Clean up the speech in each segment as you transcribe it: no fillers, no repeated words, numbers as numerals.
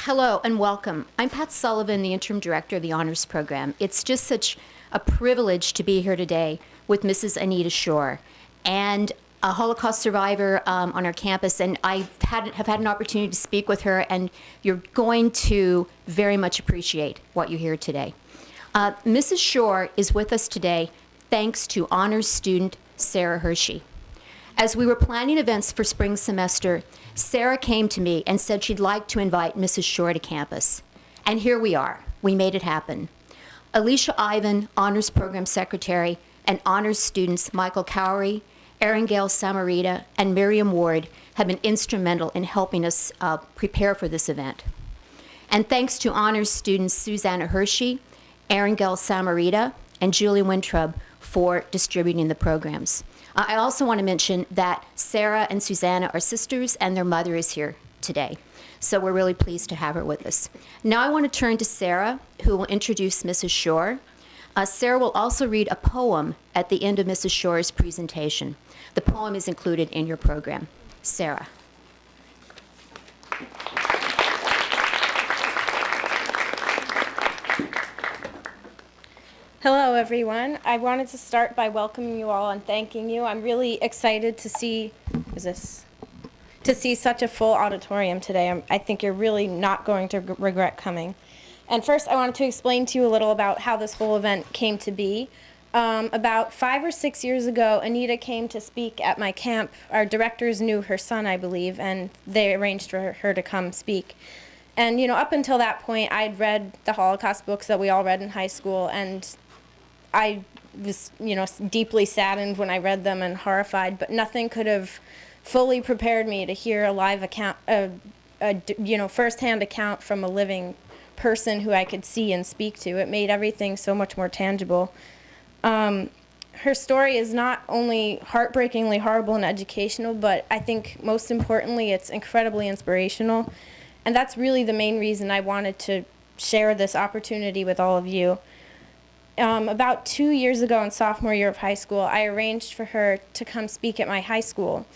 Hello and welcome. I'm Pat Sullivan, the Interim Director of the Honors Program. It's just such a privilege to be here today with Mrs. Anita Schorr, and a Holocaust survivor on our campus, and I have had an opportunity to speak with her, and you're going to very much appreciate what you hear today. Mrs. Schorr is with us today thanks to honors student Sarah Hershey. As we were planning events for spring semester, Sarah came to me and said she'd like to invite Mrs. Schorr to campus. And here we are. We made it happen. Alicia Ivan, Honors Program Secretary, and honors students Michael Cowrie, Erin Gale Samarita, and Miriam Ward have been instrumental in helping us prepare for this event. And thanks to honors students Susanna Hershey, Erin Gale Samarita, and Julie Wintrub for distributing the programs. I also want to mention that Sarah and Susanna are sisters, and their mother is here today. So we're really pleased to have her with us. Now I want to turn to Sarah, who will introduce Mrs. Schorr. Sarah will also read a poem at the end of Mrs. Schorr's presentation. The poem is included in your program. Sarah. Hello, everyone. I wanted to start by welcoming you all and thanking you. I'm really excited to see such a full auditorium today. I think you're really not going to regret coming. And first, I wanted to explain to you a little about how this whole event came to be. About 5 or 6 years ago, Anita came to speak at my camp. Our directors knew her son, I believe, and they arranged for her to come speak. And, you know, up until that point, I'd read the Holocaust books that we all read in high school, and I was, you know, deeply saddened when I read them and horrified, but nothing could have fully prepared me to hear a live account, firsthand account from a living person who I could see and speak to. It made everything so much more tangible. Her story is not only heartbreakingly horrible and educational, but I think most importantly, it's incredibly inspirational. And that's really the main reason I wanted to share this opportunity with all of you. About 2 years ago in sophomore year of high school, I arranged for her to come speak at my high school.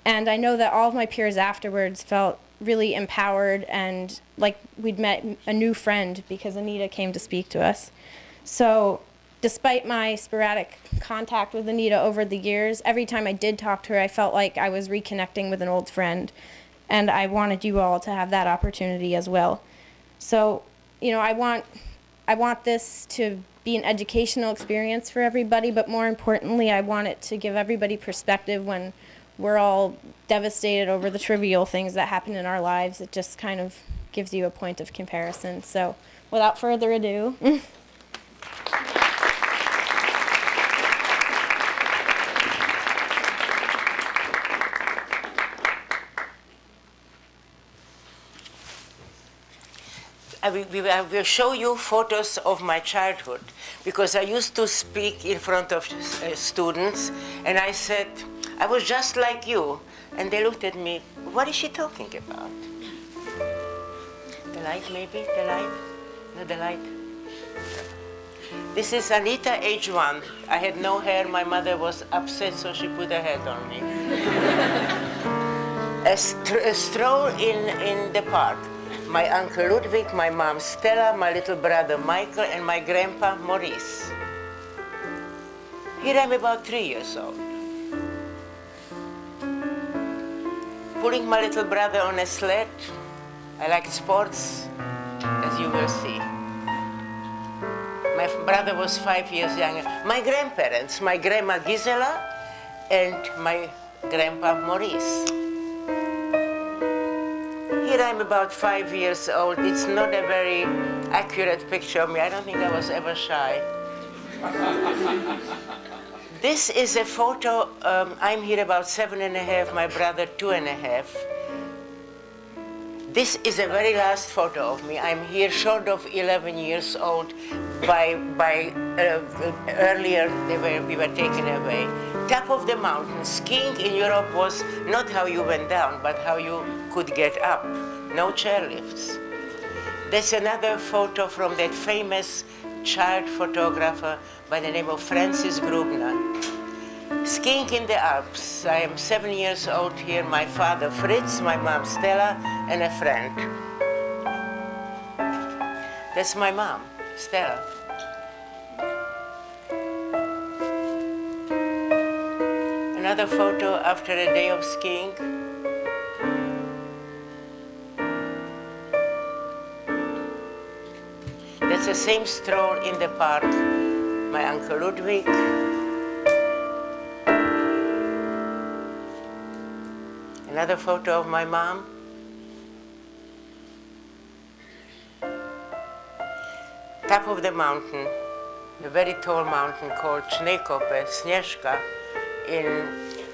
And I know that all of my peers afterwards felt really empowered and like we'd met a new friend because Anita came to speak to us. So despite my sporadic contact with Anita over the years, every time I did talk to her, I felt like I was reconnecting with an old friend. And I wanted you all to have that opportunity as well. So, you know, I want this to be an educational experience for everybody, but more importantly, I want it to give everybody perspective when we're all devastated over the trivial things that happen in our lives. It just kind of gives you a point of comparison. So without further ado. I will show you photos of my childhood, because I used to speak in front of students, and I said, I was just like you. And they looked at me, what is she talking about? The light, maybe? The light? No, the light. This is Anita, age 1. I had no hair. My mother was upset, so she put a hat on me. A stroll in the park. My uncle Ludwig, my mom Stella, my little brother Michael, and my grandpa Maurice. Here I'm about 3 years old. Pulling my little brother on a sled. I like sports, as you will see. My brother was 5 years younger. My grandparents, my grandma Gisela and my grandpa Maurice. Here I'm about 5 years old. It's not a very accurate picture of me. I don't think I was ever shy. This is a photo. I'm here about 7.5, my brother 2.5. This is a very last photo of me. I'm here short of 11 years old. Earlier we were taken away. Top of the mountain. Skiing in Europe was not how you went down, but how you could get up. No chairlifts. That's another photo from that famous child photographer by the name of Francis Grubner. Skiing in the Alps. I am 7 years old here. My father Fritz, my mom Stella, and a friend. That's my mom, Stella. Another photo after a day of skiing. That's the same stroll in the park. My Uncle Ludwig. Another photo of my mom. Top of the mountain, a very tall mountain called Čnekope, Sněžka,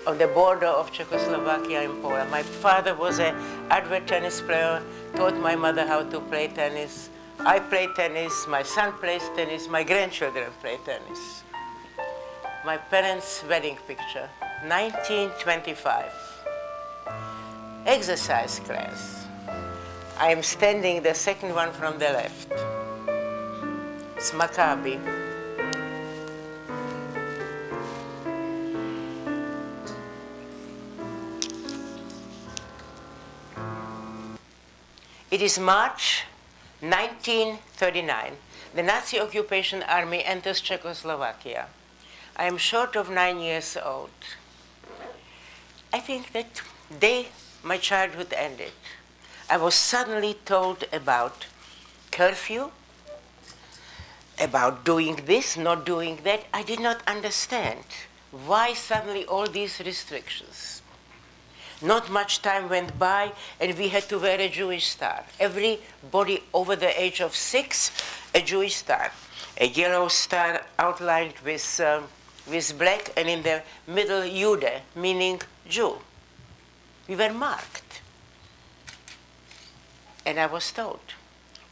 on the border of Czechoslovakia and Poland. My father was an avid tennis player, taught my mother how to play tennis. I play tennis, my son plays tennis, my grandchildren play tennis. My parents' wedding picture, 1925. Exercise class. I am standing the second one from the left. It's Maccabi. It is March 1939. The Nazi occupation army enters Czechoslovakia. I am short of 9 years old. I think that day my childhood ended. I was suddenly told about curfew, about doing this, not doing that. I did not understand why suddenly all these restrictions. Not much time went by, and we had to wear a Jewish star. Everybody over the age of 6, a Jewish star. A yellow star outlined with black, and in the middle, Jude, meaning Jew. We were marked. And I was told,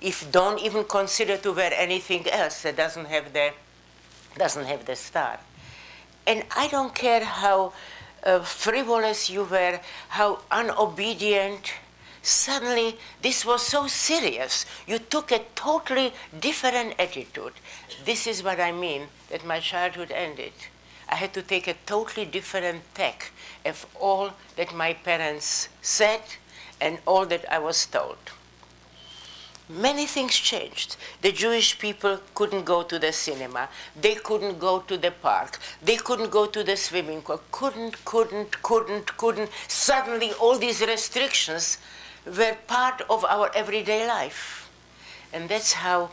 if don't even consider to wear anything else that doesn't have the star. And I don't care how frivolous you were, how unobedient. Suddenly, this was so serious. You took a totally different attitude. This is what I mean, that my childhood ended. I had to take a totally different tack of all that my parents said and all that I was told. Many things changed. The Jewish people couldn't go to the cinema. They couldn't go to the park. They couldn't go to the swimming pool. Couldn't. Suddenly, all these restrictions were part of our everyday life. And that's how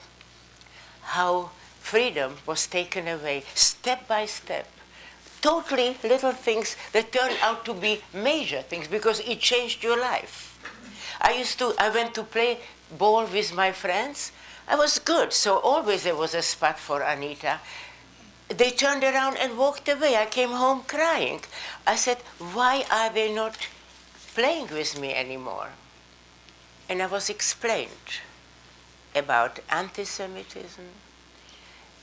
freedom was taken away, step by step. Totally little things that turned out to be major things because it changed your life. I went to play ball with my friends. I was good, so always there was a spot for Anita. They turned around and walked away. I came home crying. I said, why are they not playing with me anymore? And I was explained about anti-Semitism,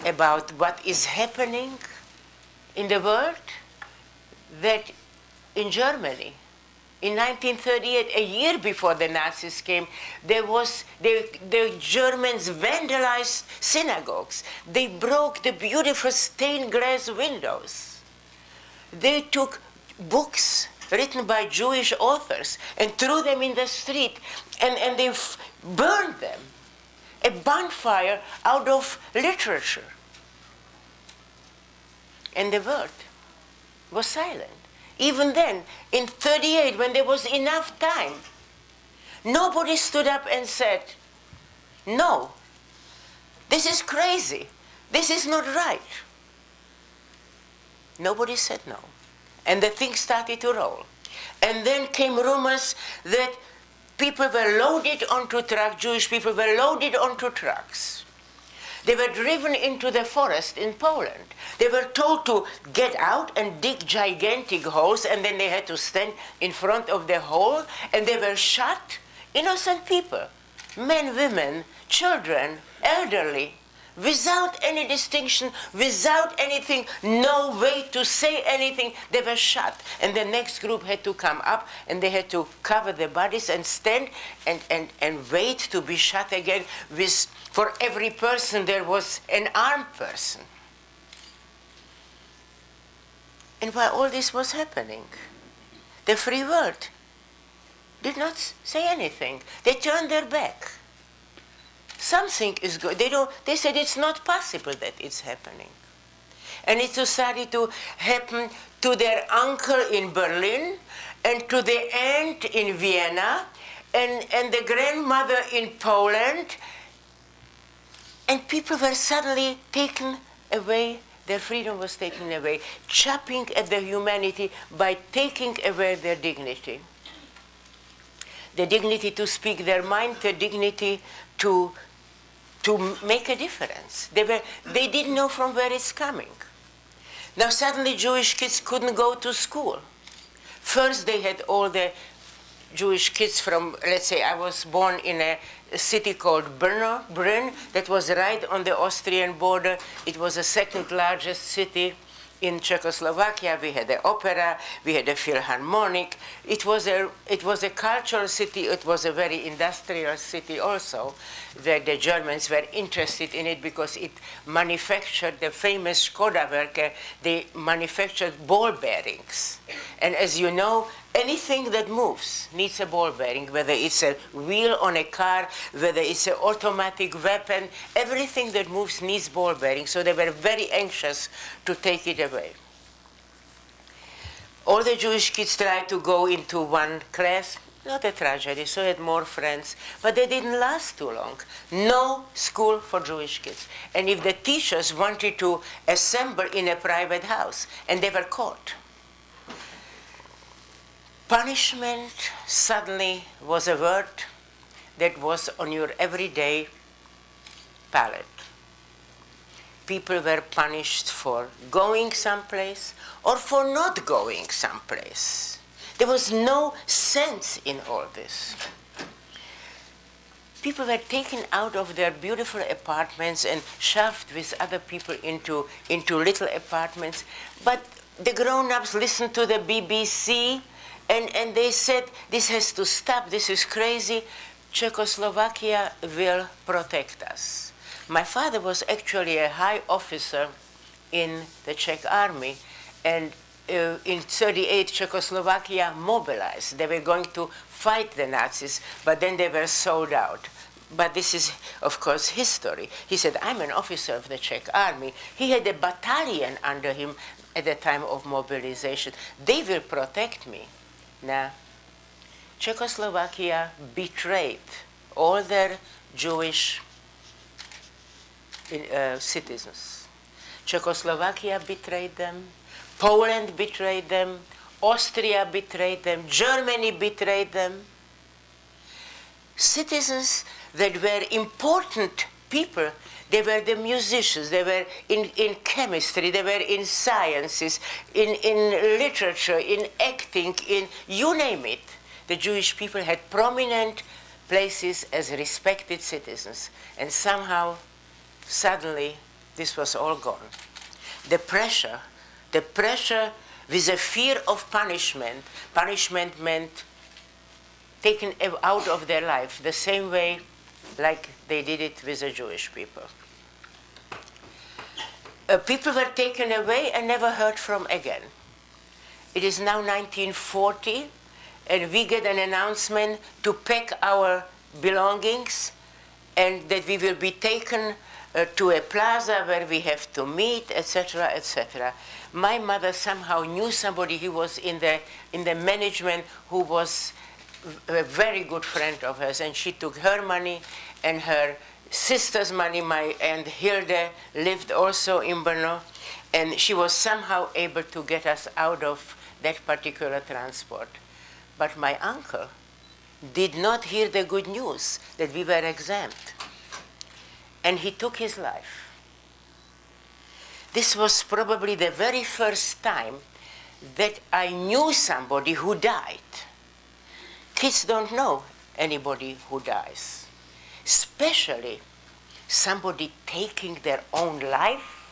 about what is happening in the world, that in Germany, in 1938, a year before the Nazis came, the Germans vandalized synagogues. They broke the beautiful stained glass windows. They took books written by Jewish authors and threw them in the street, and they burned them. A bonfire out of literature. And the world was silent. Even then, in 38, when there was enough time, nobody stood up and said, no, this is crazy. This is not right. Nobody said no. And the thing started to roll. And then came rumors that people were loaded onto trucks, Jewish people were loaded onto trucks. They were driven into the forest in Poland. They were told to get out and dig gigantic holes, and then they had to stand in front of the hole, and they were shot. Innocent people, men, women, children, elderly, without any distinction, without anything, no way to say anything, they were shot. And the next group had to come up, and they had to cover the bodies and stand and wait to be shot again. For every person, there was an armed person. And while all this was happening, the free world did not say anything. They turned their back. something is going. They said it's not possible that it's happening. And it started to happen to their uncle in Berlin, and to the aunt in Vienna, and the grandmother in Poland. And people were suddenly taken away, their freedom was taken away, chopping at their humanity by taking away their dignity. The dignity to speak their mind, the dignity to make a difference. They didn't know from where it's coming. Now suddenly Jewish kids couldn't go to school. First they had all the Jewish kids from, let's say I was born in a city called Brünn, that was right on the Austrian border. It was the second largest city in Czechoslovakia. We had the opera, we had a philharmonic. It was a cultural city. It was a very industrial city also. The Germans were interested in it because it manufactured the famous Skoda Werke. They manufactured ball bearings. And as you know, anything that moves needs a ball bearing, whether it's a wheel on a car, whether it's an automatic weapon, everything that moves needs ball bearings. So they were very anxious to take it away. All the Jewish kids tried to go into one class, not a tragedy, so they had more friends, but they didn't last too long. No school for Jewish kids. And if the teachers wanted to assemble in a private house, and they were caught, punishment suddenly was a word that was on your everyday palate. People were punished for going someplace or for not going someplace. There was no sense in all this. People were taken out of their beautiful apartments and shoved with other people into little apartments. But the grown-ups listened to the BBC, and they said, this has to stop, this is crazy. Czechoslovakia will protect us. My father was actually a high officer in the Czech army, and in 1938, Czechoslovakia mobilized. They were going to fight the Nazis, but then they were sold out. But this is, of course, history. He said, I'm an officer of the Czech army. He had a battalion under him at the time of mobilization. They will protect me. Now, Czechoslovakia betrayed all their Jewish citizens. Czechoslovakia betrayed them, Poland betrayed them, Austria betrayed them, Germany betrayed them. Citizens that were important people, they were the musicians, they were in chemistry, they were in sciences, in literature, in acting, in you name it. The Jewish people had prominent places as respected citizens. And somehow, suddenly, this was all gone. The pressure with a fear of punishment, punishment meant taken out of their life, the same way like they did it with the Jewish people. People were taken away and never heard from again. It is now 1940, and we get an announcement to pack our belongings and that we will be taken to a plaza where we have to meet, etc., etc. My mother somehow knew somebody who was in the management who was a very good friend of hers, and she took her money and her sister's money. My Aunt Hilde lived also in Brno, and she was somehow able to get us out of that particular transport. But my uncle did not hear the good news that we were exempt, and he took his life. This was probably the very first time that I knew somebody who died. Kids don't know anybody who dies, especially somebody taking their own life.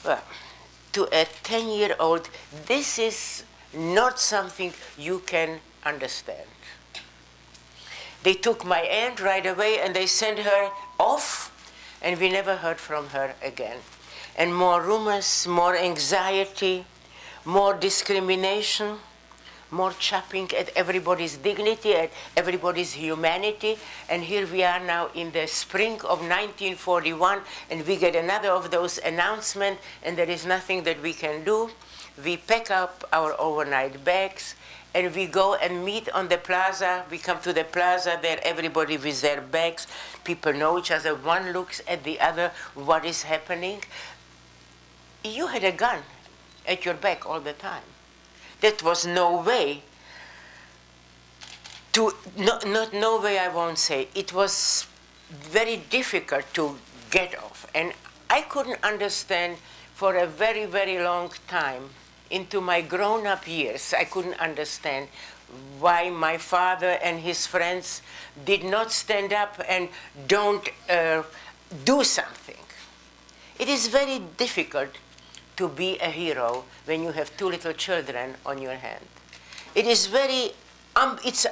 Well, to a 10-year-old, this is not something you can understand. They took my aunt right away and they sent her off, and we never heard from her again. And more rumors, more anxiety, more discrimination, more chopping at everybody's dignity, at everybody's humanity. And here we are now in the spring of 1941, and we get another of those announcements, and there is nothing that we can do. We pack up our overnight bags, and we go and meet on the plaza. We come to the plaza there, everybody with their bags. People know each other. One looks at the other, what is happening. You had a gun at your back all the time. That was no way to, no way I won't say. It was very difficult to get off. And I couldn't understand for a very, very long time, into my grown-up years, I couldn't understand why my father and his friends did not stand up and don't do something. It is very difficult to be a hero when you have two little children on your hand. It is very, it's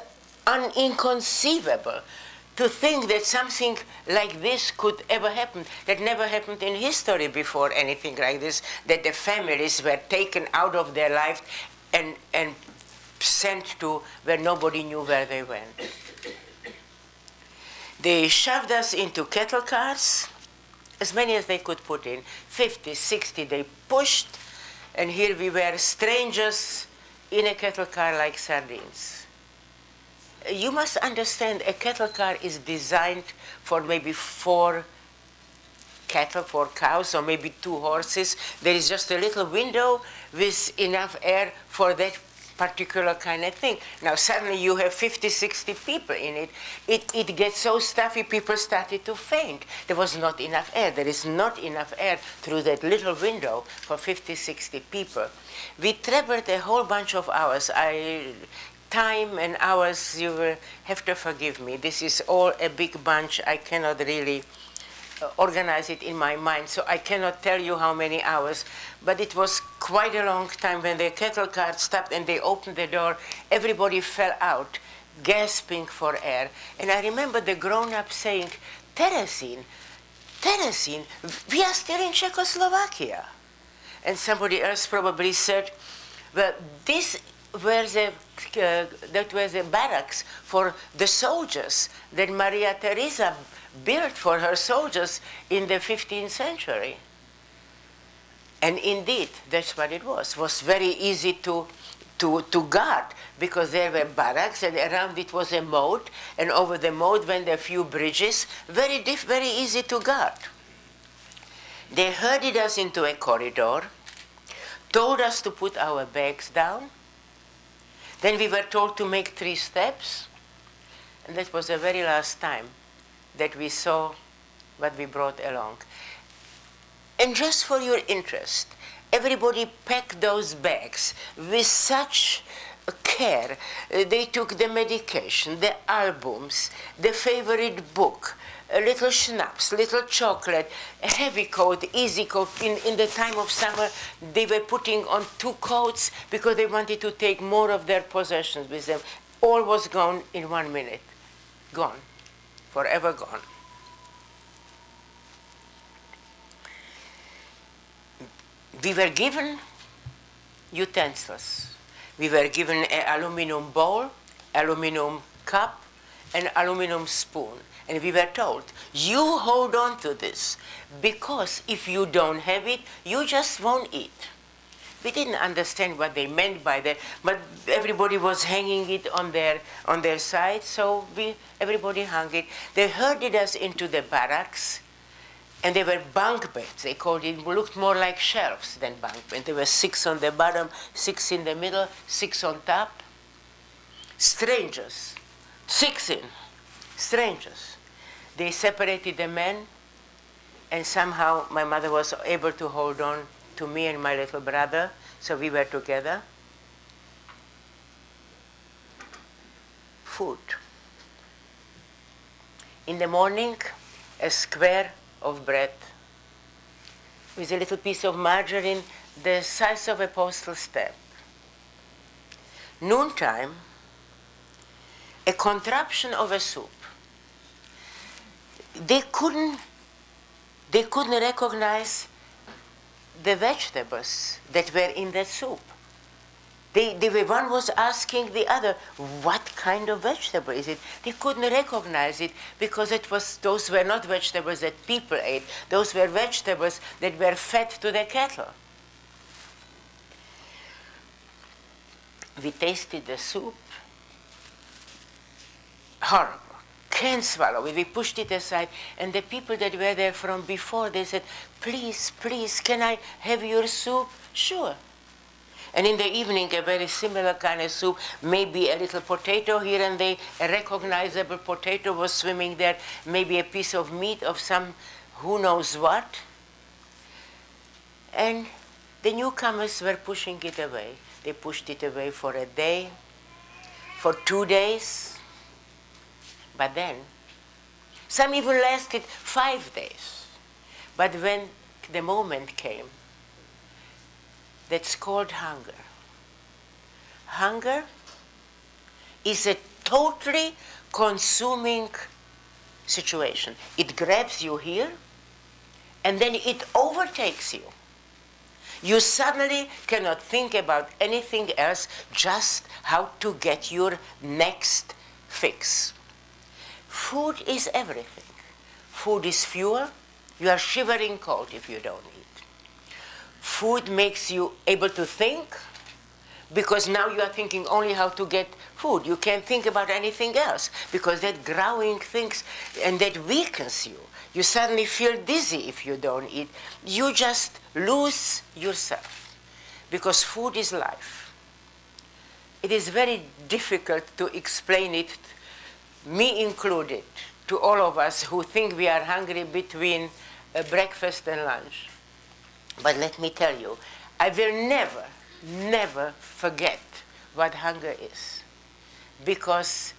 inconceivable to think that something like this could ever happen. That never happened in history before, anything like this, that the families were taken out of their life and sent to where nobody knew where they went. They shoved us into cattle cars, as many as they could put in, 50, 60 they pushed, and here we were strangers in a cattle car like sardines. You must understand, a cattle car is designed for maybe 4 cattle, 4 cows, or maybe 2 horses. There is just a little window with enough air for that particular kind of thing. Now suddenly you have 50, 60 people in it. It gets so stuffy, people started to faint. There was not enough air. There is not enough air through that little window for 50, 60 people. We traveled a whole bunch of hours. Time and hours, you will have to forgive me. This is all a big bunch. I cannot really organize it in my mind, so I cannot tell you how many hours, but it was quite a long time. When the cattle car stopped and they opened the door, everybody fell out, gasping for air. And I remember the grown-up saying, Teresin, we are still in Czechoslovakia. And somebody else probably said, well, that was the barracks for the soldiers that Maria Theresa built for her soldiers in the 15th century. And indeed, that's what it was. It was very easy to guard, because there were barracks, and around it was a moat, and over the moat went a few bridges, very easy to guard. They herded us into a corridor, told us to put our bags down. Then we were told to make 3 steps, and that was the very last time that we saw what we brought along. And just for your interest, everybody packed those bags with such care. They took the medication, the albums, the favorite book, a little schnapps, little chocolate, a heavy coat, easy coat. In the time of summer, they were putting on 2 coats because they wanted to take more of their possessions with them. All was gone in 1 minute. Gone. Forever gone. We were given utensils. We were given an aluminum bowl, aluminum cup, and aluminum spoon. And we were told, you hold on to this, because if you don't have it, you just won't eat. We didn't understand what they meant by that, but everybody was hanging it on their side, so everybody hung it. They herded us into the barracks, and they were bunk beds. They called it, looked more like shelves than bunk beds. There were 6 on the bottom, 6 in the middle, 6 on top. Strangers, 6 in, strangers. They separated the men, and somehow my mother was able to hold on to me and my little brother, so we were together. Food. In the morning, a square of bread with a little piece of margarine the size of a postal stamp. Noontime, a contraption of a soup. They couldn't recognize the vegetables that were in that soup. One was asking the other, what kind of vegetable is it? They couldn't recognize it because those were not vegetables that people ate. Those were vegetables that were fed to the cattle. We tasted the soup. Horrible. Can't swallow it. We pushed it aside. And the people that were there from before, they said, please, please, can I have your soup? Sure. And in the evening, a very similar kind of soup, maybe a little potato here and there, a recognizable potato was swimming there, maybe a piece of meat of some who knows what. And the newcomers were pushing it away. They pushed it away for a day, for 2 days. But then, some even lasted 5 days. But when the moment came, that's called hunger. Hunger is a totally consuming situation. It grabs you here, and then it overtakes you. You suddenly cannot think about anything else, just how to get your next fix. Food is everything. Food is fuel. You are shivering cold if you don't eat. Food makes you able to think, because now you are thinking only how to get food. You can't think about anything else, because that growing things, and that weakens you. You suddenly feel dizzy if you don't eat. You just lose yourself, because food is life. It is very difficult to explain it, me included, to all of us who think we are hungry between breakfast and lunch. But let me tell you, I will never, never forget what hunger is. Because,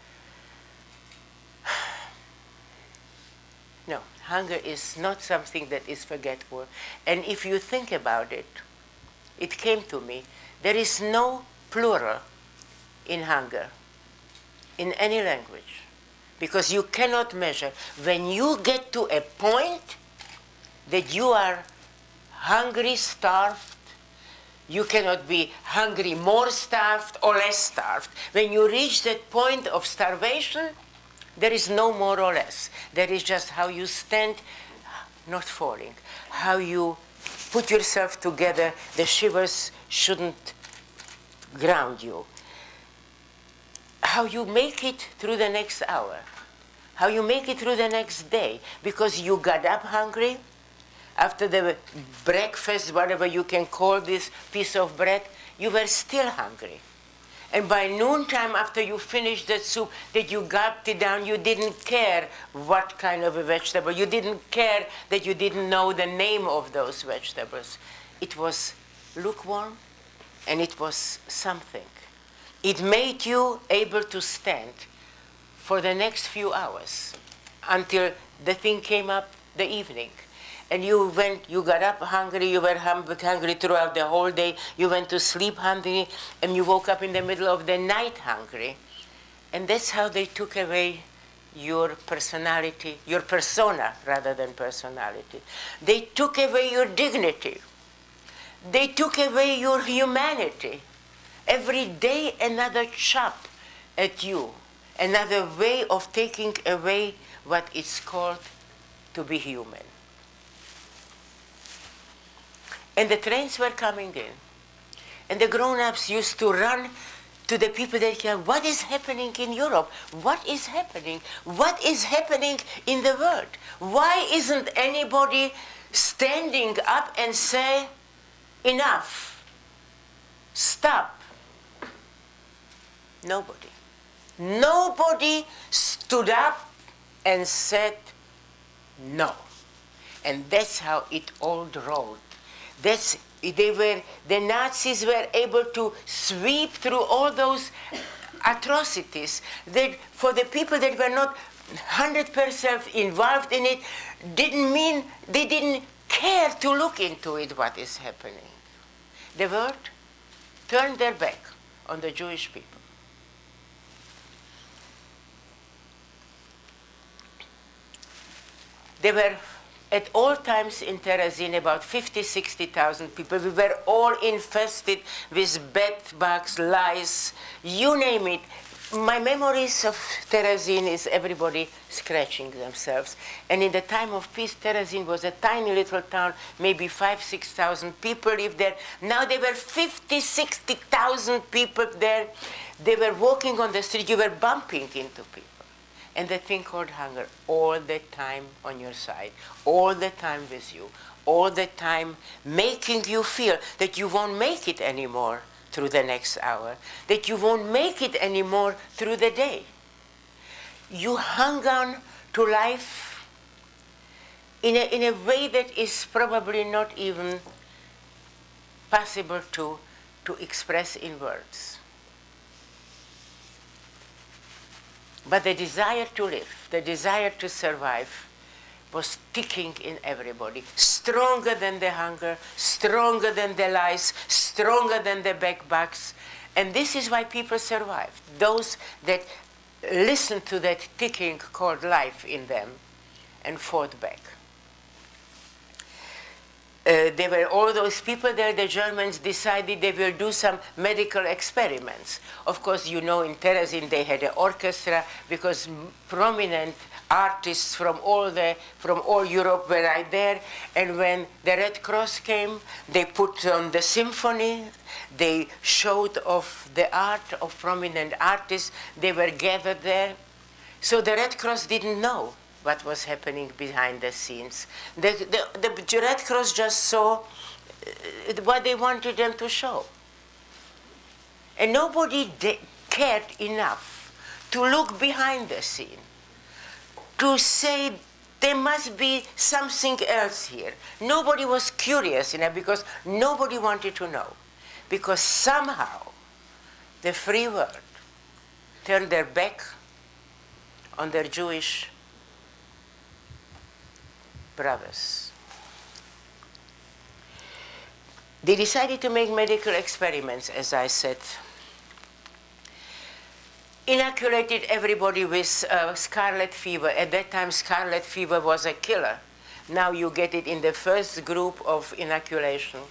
no, hunger is not something that is forgetful. And if you think about it, it came to me, there is no plural in hunger in any language. Because you cannot measure. When you get to a point that you are hungry, starved, you cannot be hungry, more starved or less starved. When you reach that point of starvation, there is no more or less. There is just how you stand, not falling, how you put yourself together. The shivers shouldn't ground you. How you make it through the next hour, how you make it through the next day, because you got up hungry. After the breakfast, whatever you can call this piece of bread, you were still hungry. And by noontime, after you finished that soup, that you gulped it down, you didn't care what kind of a vegetable. You didn't care that you didn't know the name of those vegetables. It was lukewarm, and it was something. It made you able to stand for the next few hours until the thing came up the evening. And you got up hungry, you were hungry throughout the whole day, you went to sleep hungry, and you woke up in the middle of the night hungry. And that's how they took away your personality, your persona rather than personality. They took away your dignity. They took away your humanity. Every day another chop at you, another way of taking away what is called to be human. And the trains were coming in. And the grown-ups used to run to the people that said, what is happening in Europe? What is happening? What is happening in the world? Why isn't anybody standing up and say, enough, stop? Nobody. Nobody stood up and said no. And that's how it all rolled. The Nazis were able to sweep through all those atrocities that for the people that were not 100% involved in it, didn't mean they didn't care to look into it, what is happening. The world turned their back on the Jewish people. There were at all times in Terezin, about 50, 60,000 people. We were all infested with bed bugs, lice, you name it. My memories of Terezin is everybody scratching themselves. And in the time of peace, Terezin was a tiny little town, maybe 5,000, 6,000 people lived there. Now there were 50, 60,000 people there. They were walking on the street, you were bumping into people. And the thing called hunger, all the time on your side, all the time with you, all the time making you feel that you won't make it anymore through the next hour, that you won't make it anymore through the day. You hung on to life in a way that is probably not even possible to express in words. But the desire to live, the desire to survive, was ticking in everybody, stronger than the hunger, stronger than the lice, stronger than the bedbugs. And this is why people survived. Those that listened to that ticking called life in them and fought back. There were all those people there, the Germans decided they will do some medical experiments. Of course, you know, in Terezin they had an orchestra because prominent artists from all Europe were right there. And when the Red Cross came, they put on the symphony. They showed off the art of prominent artists. They were gathered there. So the Red Cross didn't know what was happening behind the scenes. The Red Cross just saw what they wanted them to show. And nobody cared enough to look behind the scene, to say there must be something else here. Nobody was curious enough because nobody wanted to know. Because somehow the free world turned their back on their Jewish brothers. They decided to make medical experiments, as I said. Inoculated everybody with scarlet fever. At that time, scarlet fever was a killer. Now you get it in the first group of inoculation.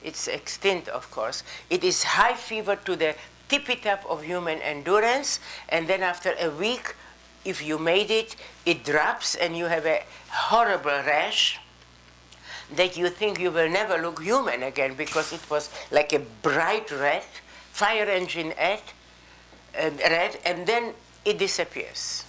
It's extinct, of course. It is high fever to the tippy-top of human endurance, and then after a week, if you made it, it drops and you have a horrible rash that you think you will never look human again because it was like a bright red, fire engine red, and then it disappears.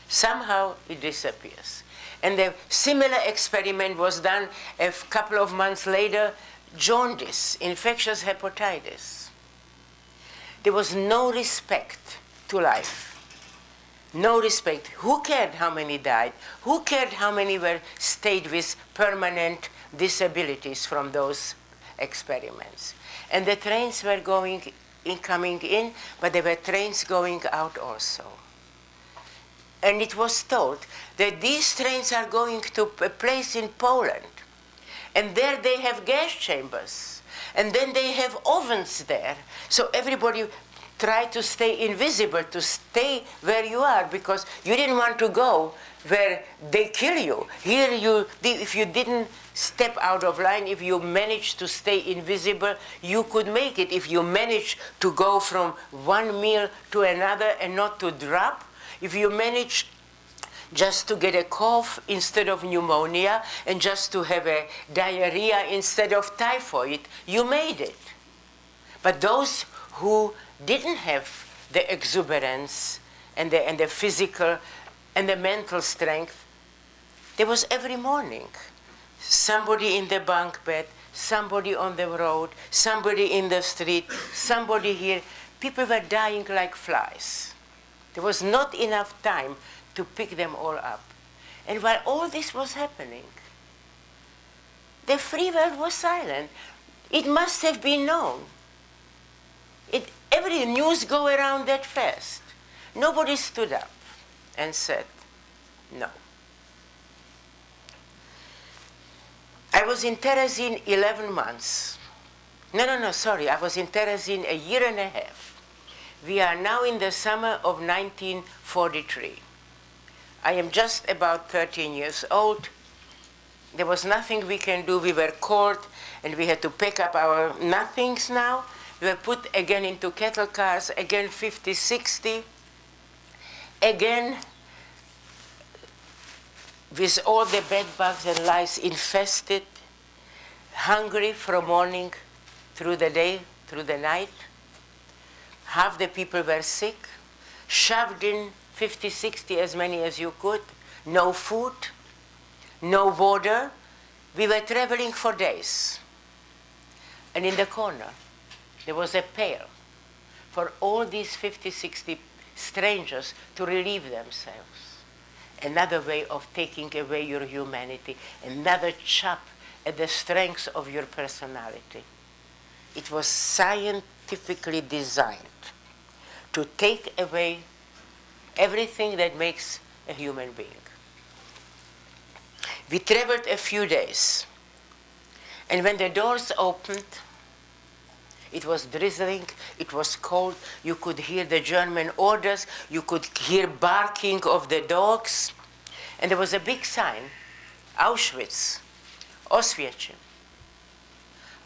Somehow it disappears. And the similar experiment was done a couple of months later, jaundice, infectious hepatitis. There was no respect to life. No respect. Who cared how many died? Who cared how many were stayed with permanent disabilities from those experiments? And the trains were coming in, but there were trains going out also. And it was told that these trains are going to a place in Poland. And there they have gas chambers. And then they have ovens there. So everybody try to stay invisible, to stay where you are, because you didn't want to go where they kill you. Here, if you didn't step out of line, if you managed to stay invisible, you could make it. If you managed to go from one meal to another and not to drop, if you managed just to get a cough instead of pneumonia and just to have a diarrhea instead of typhoid, you made it. But those who didn't have the exuberance and the physical and the mental strength, there was every morning somebody in the bunk bed, somebody on the road, somebody in the street, somebody here. People were dying like flies. There was not enough time to pick them all up. And while all this was happening, the free world was silent. It must have been known. Every news go around that fast. Nobody stood up and said, no. I was in Terezin 11 months. No, sorry. I was in Terezin a year and a half. We are now in the summer of 1943. I am just about 13 years old. There was nothing we can do. We were cold, and we had to pick up our nothings now. We were put again into cattle cars, again 50, 60, again with all the bed bugs and lice infested, hungry from morning through the day, through the night. Half the people were sick, shoved in 50, 60, as many as you could, no food, no water. We were traveling for days. And in the corner, there was a pail for all these 50, 60 strangers to relieve themselves. Another way of taking away your humanity, another chop at the strength of your personality. It was scientifically designed to take away everything that makes a human being. We traveled a few days, and when the doors opened, it was drizzling, it was cold, you could hear the German orders, you could hear barking of the dogs, and there was a big sign, Auschwitz, Auschwitz.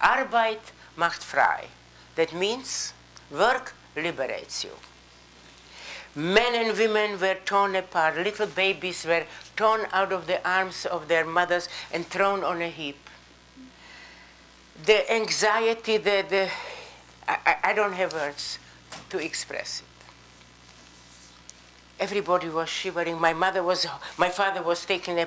Arbeit macht frei. That means work liberates you. Men and women were torn apart. Little babies were torn out of the arms of their mothers and thrown on a heap. The anxiety, I don't have words to express it. Everybody was shivering. My father was taken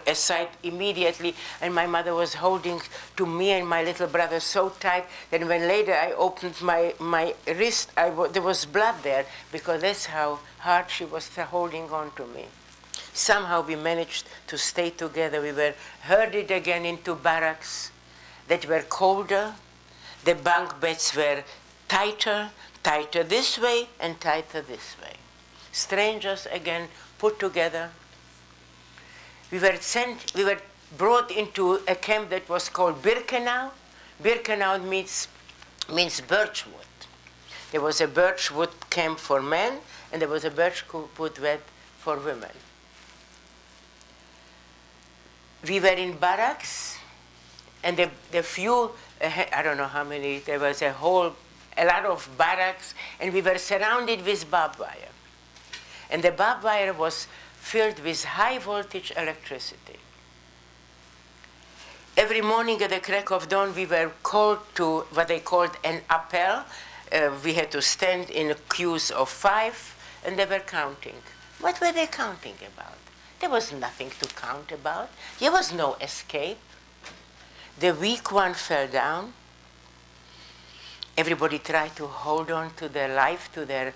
aside immediately, and my mother was holding to me and my little brother so tight that when later I opened my wrist, there was blood there, because that's how hard she was holding on to me. Somehow we managed to stay together. We were herded again into barracks that were colder. The bunk beds were tighter this way and tighter this way. Strangers again put together. We were brought into a camp that was called Birkenau. Birkenau means birchwood. There was a birchwood camp for men, and there was a birchwood camp for women. We were in barracks, and the few, I don't know how many, there was a lot of barracks, and we were surrounded with barbed wire. And the barbed wire was filled with high voltage electricity. Every morning at the crack of dawn, we were called to what they called an appel. We had to stand in queues of 5, and they were counting. What were they counting about? There was nothing to count about. There was no escape. The weak one fell down. Everybody tried to hold on to their life, to their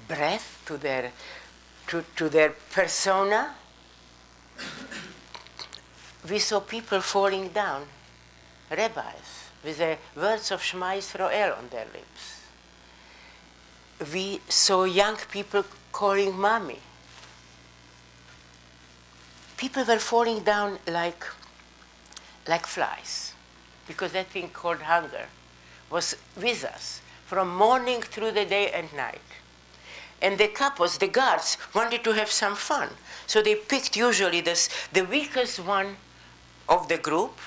breath, to their persona. We saw people falling down, rabbis, with the words of Shema Yisrael on their lips. We saw young people calling mommy. People were falling down like flies, because that thing called hunger was with us from morning through the day and night. And the couples, the guards, wanted to have some fun. So they picked usually the weakest one of the group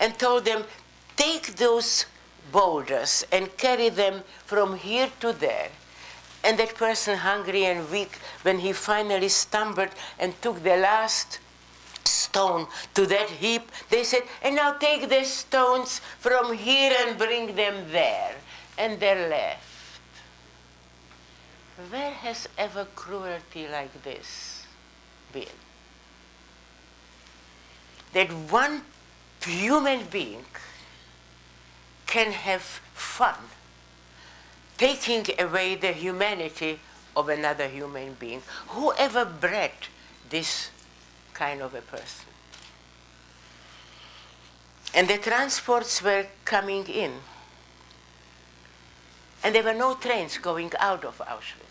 and told them, take those boulders and carry them from here to there. And that person, hungry and weak, when he finally stumbled and took the last stone to that heap, they said, and now take the stones from here and bring them there. And they left. Where has ever cruelty like this been? That one human being can have fun taking away the humanity of another human being. Whoever bred this kind of a person? And the transports were coming in. And there were no trains going out of Auschwitz.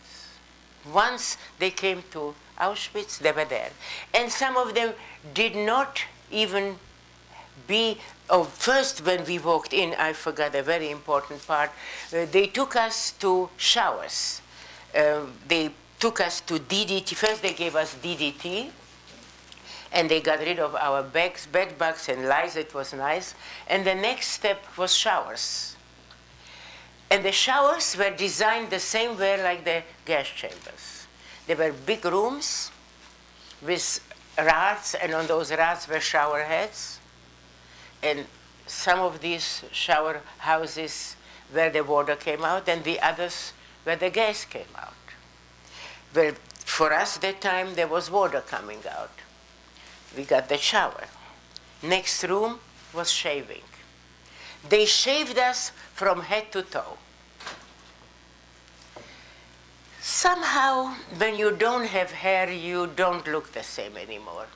Once they came to Auschwitz, they were there. And some of them did not even be, first when we walked in, I forgot a very important part, they took us to showers. They took us to DDT. First they gave us DDT, And they got rid of our bed bugs and lice. It was nice. And the next step was showers. And the showers were designed the same way like the gas chambers. They were big rooms with rods, and on those rods were shower heads. And some of these shower houses where the water came out, and the others where the gas came out. Well, for us that time, there was water coming out. We got the shower. Next room was shaving. They shaved us from head to toe. Somehow, when you don't have hair, you don't look the same anymore.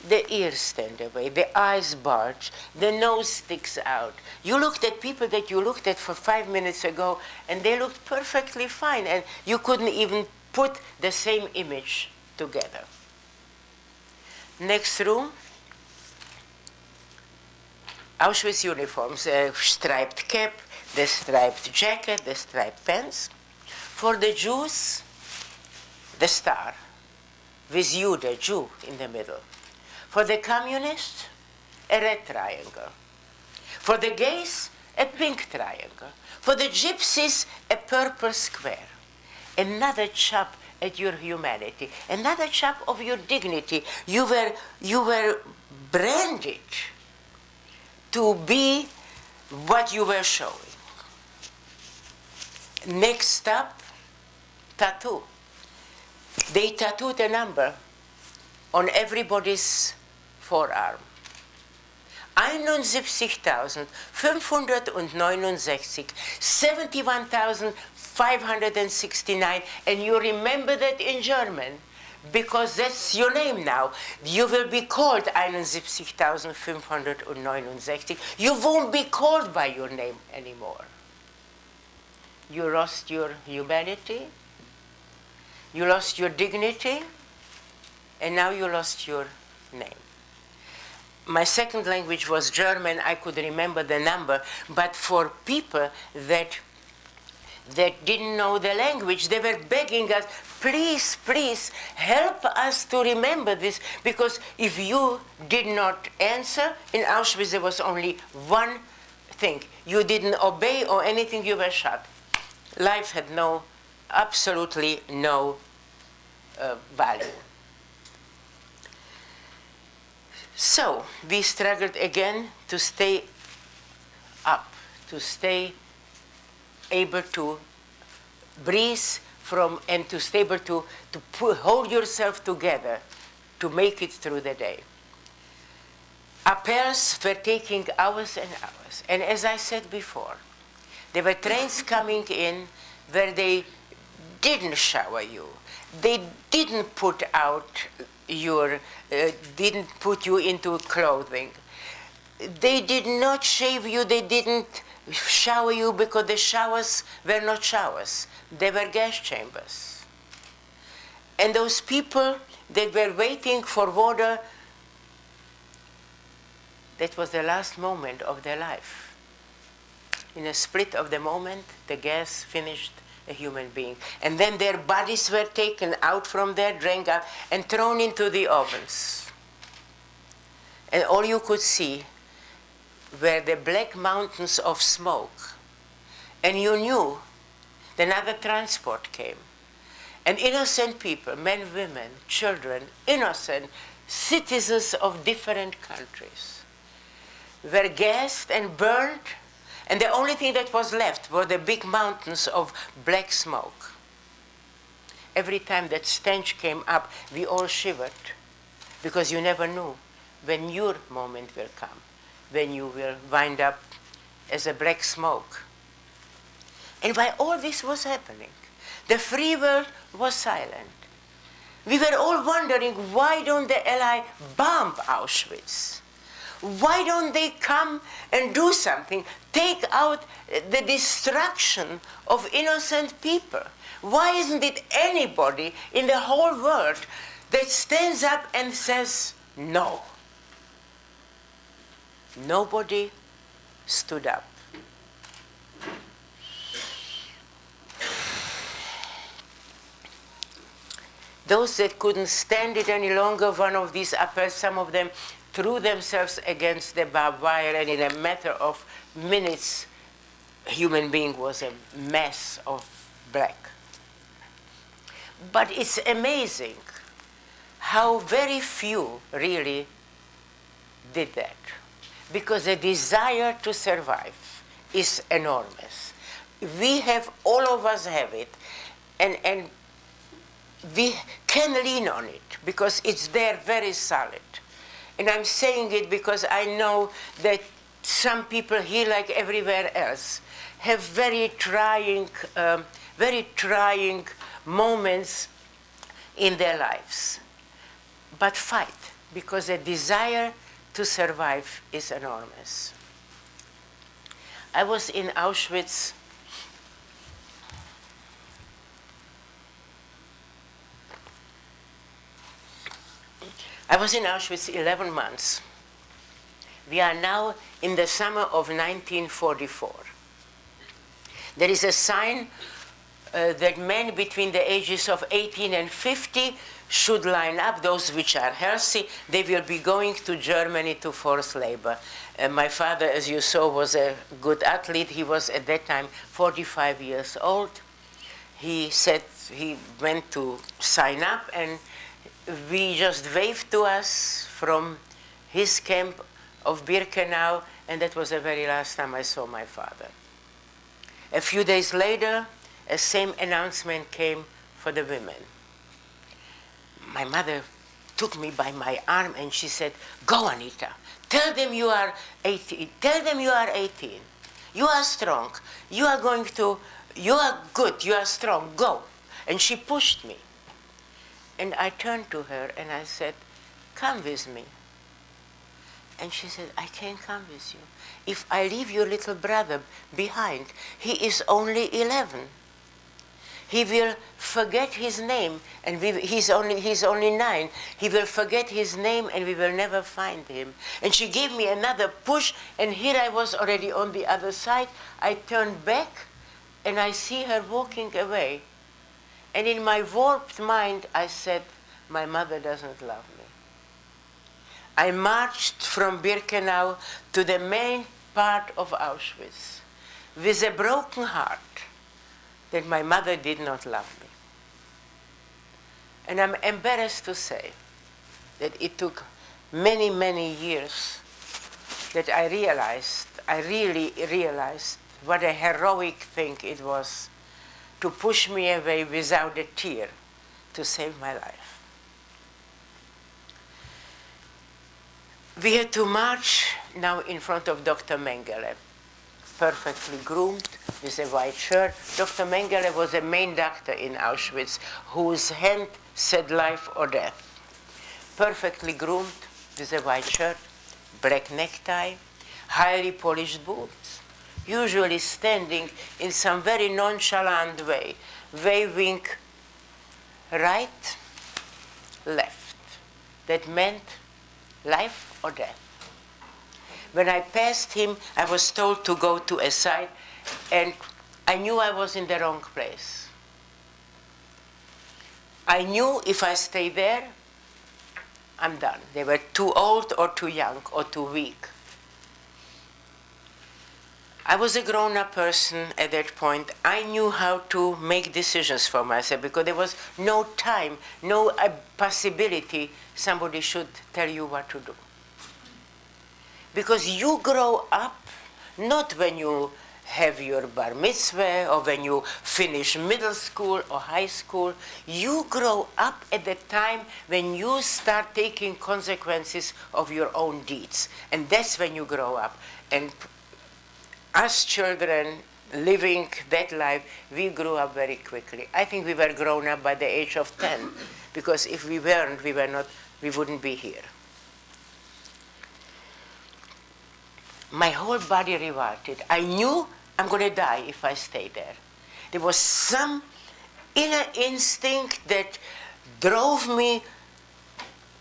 The ears stand away, the eyes bulge, the nose sticks out. You looked at people that you looked at for 5 minutes ago, and they looked perfectly fine, and you couldn't even put the same image together. Next room, Auschwitz uniforms, a striped cap, the striped jacket, the striped pants. For the Jews, the star, with you, the Jew, in the middle. For the communists, a red triangle. For the gays, a pink triangle. For the gypsies, a purple square. Another chop at your humanity, another chop of your dignity. You were branded to be what you were showing. Next up, tattoo. They tattooed a number on everybody's forearm. 71.569, 71.569, and you remember that in German, because that's your name now. You will be called 71.569. You won't be called by your name anymore. You lost your humanity, you lost your dignity, and now you lost your name. My second language was German. I could remember the number, but for people that didn't know the language, they were begging us, please, please, help us to remember this, because if you did not answer, in Auschwitz there was only one thing. You didn't obey or anything, you were shot. Life had absolutely no value. So we struggled again to stay up, to stay able to breathe and to stay able to hold yourself together to make it through the day. Appels were taking hours and hours. And as I said before, there were trains coming in where they didn't shower you. They didn't put you into clothing. They did not shave you. They didn't shower you because the showers were not showers. They were gas chambers. And those people that were waiting for water, that was the last moment of their life. In a split of the moment, the gas finished a human being. And then their bodies were taken out from there, drained out, and thrown into the ovens. And all you could see were the black mountains of smoke. And you knew that another transport came. And innocent people, men, women, children, innocent citizens of different countries, were gassed and burned. And the only thing that was left were the big mountains of black smoke. Every time that stench came up, we all shivered, because you never knew when your moment will come, when you will wind up as a black smoke. And while all this was happening, the free world was silent. We were all wondering, why don't the Allies bomb Auschwitz? Why don't they come and do something, take out the destruction of innocent people? Why isn't it anybody in the whole world that stands up and says no? Nobody stood up. Those that couldn't stand it any longer, one of these appels, some of them threw themselves against the barbed wire, and in a matter of minutes, a human being was a mass of black. But it's amazing how very few really did that, because the desire to survive is enormous. We have, all of us have it, and we can lean on it because it's there very solid. And I'm saying it because I know that some people here, like everywhere else, have very trying moments in their lives. But fight, because the desire to survive is enormous. I was in Auschwitz I was in Auschwitz 11 months. We are now in the summer of 1944. There is a sign that men between the ages of 18 and 50 should line up, those which are healthy. They will be going to Germany to forced labor. My father, as you saw, was a good athlete. He was at that time 45 years old. He said he went to sign up, and we just waved to us from his camp of Birkenau, and that was the very last time I saw my father. A few days later, a same announcement came for the women. My mother took me by my arm and she said, "Go, Anita, tell them you are 18. Tell them you are 18. You are strong. You are good, you are strong, go." And she pushed me. And I turned to her and I said, "Come with me." And she said, "I can't come with you. If I leave your little brother behind, he is only 11. He will forget his name, and he's only 9. He will forget his name, and we will never find him." And she gave me another push, and here I was already on the other side. I turned back, and I see her walking away. And in my warped mind, I said, "My mother doesn't love me." I marched from Birkenau to the main part of Auschwitz with a broken heart that my mother did not love me. And I'm embarrassed to say that it took many, many years that I really realized what a heroic thing it was to push me away without a tear to save my life. We had to march now in front of Dr. Mengele, perfectly groomed with a white shirt. Dr. Mengele was a main doctor in Auschwitz whose hand said life or death. Perfectly groomed with a white shirt, black necktie, highly polished boots, usually standing in some very nonchalant way, waving right, left. That meant life or death. When I passed him, I was told to go to a side, and I knew I was in the wrong place. I knew if I stay there, I'm done. They were too old or too young or too weak. I was a grown-up person at that point. I knew how to make decisions for myself because there was no time, no possibility somebody should tell you what to do. Because you grow up not when you have your bar mitzvah or when you finish middle school or high school. You grow up at the time when you start taking consequences of your own deeds. And that's when you grow up. And us children living that life, we grew up very quickly. I think we were grown up by the age of 10, because if we weren't, we wouldn't be here. My whole body revolted. I knew I'm going to die if I stay there. There was some inner instinct that drove me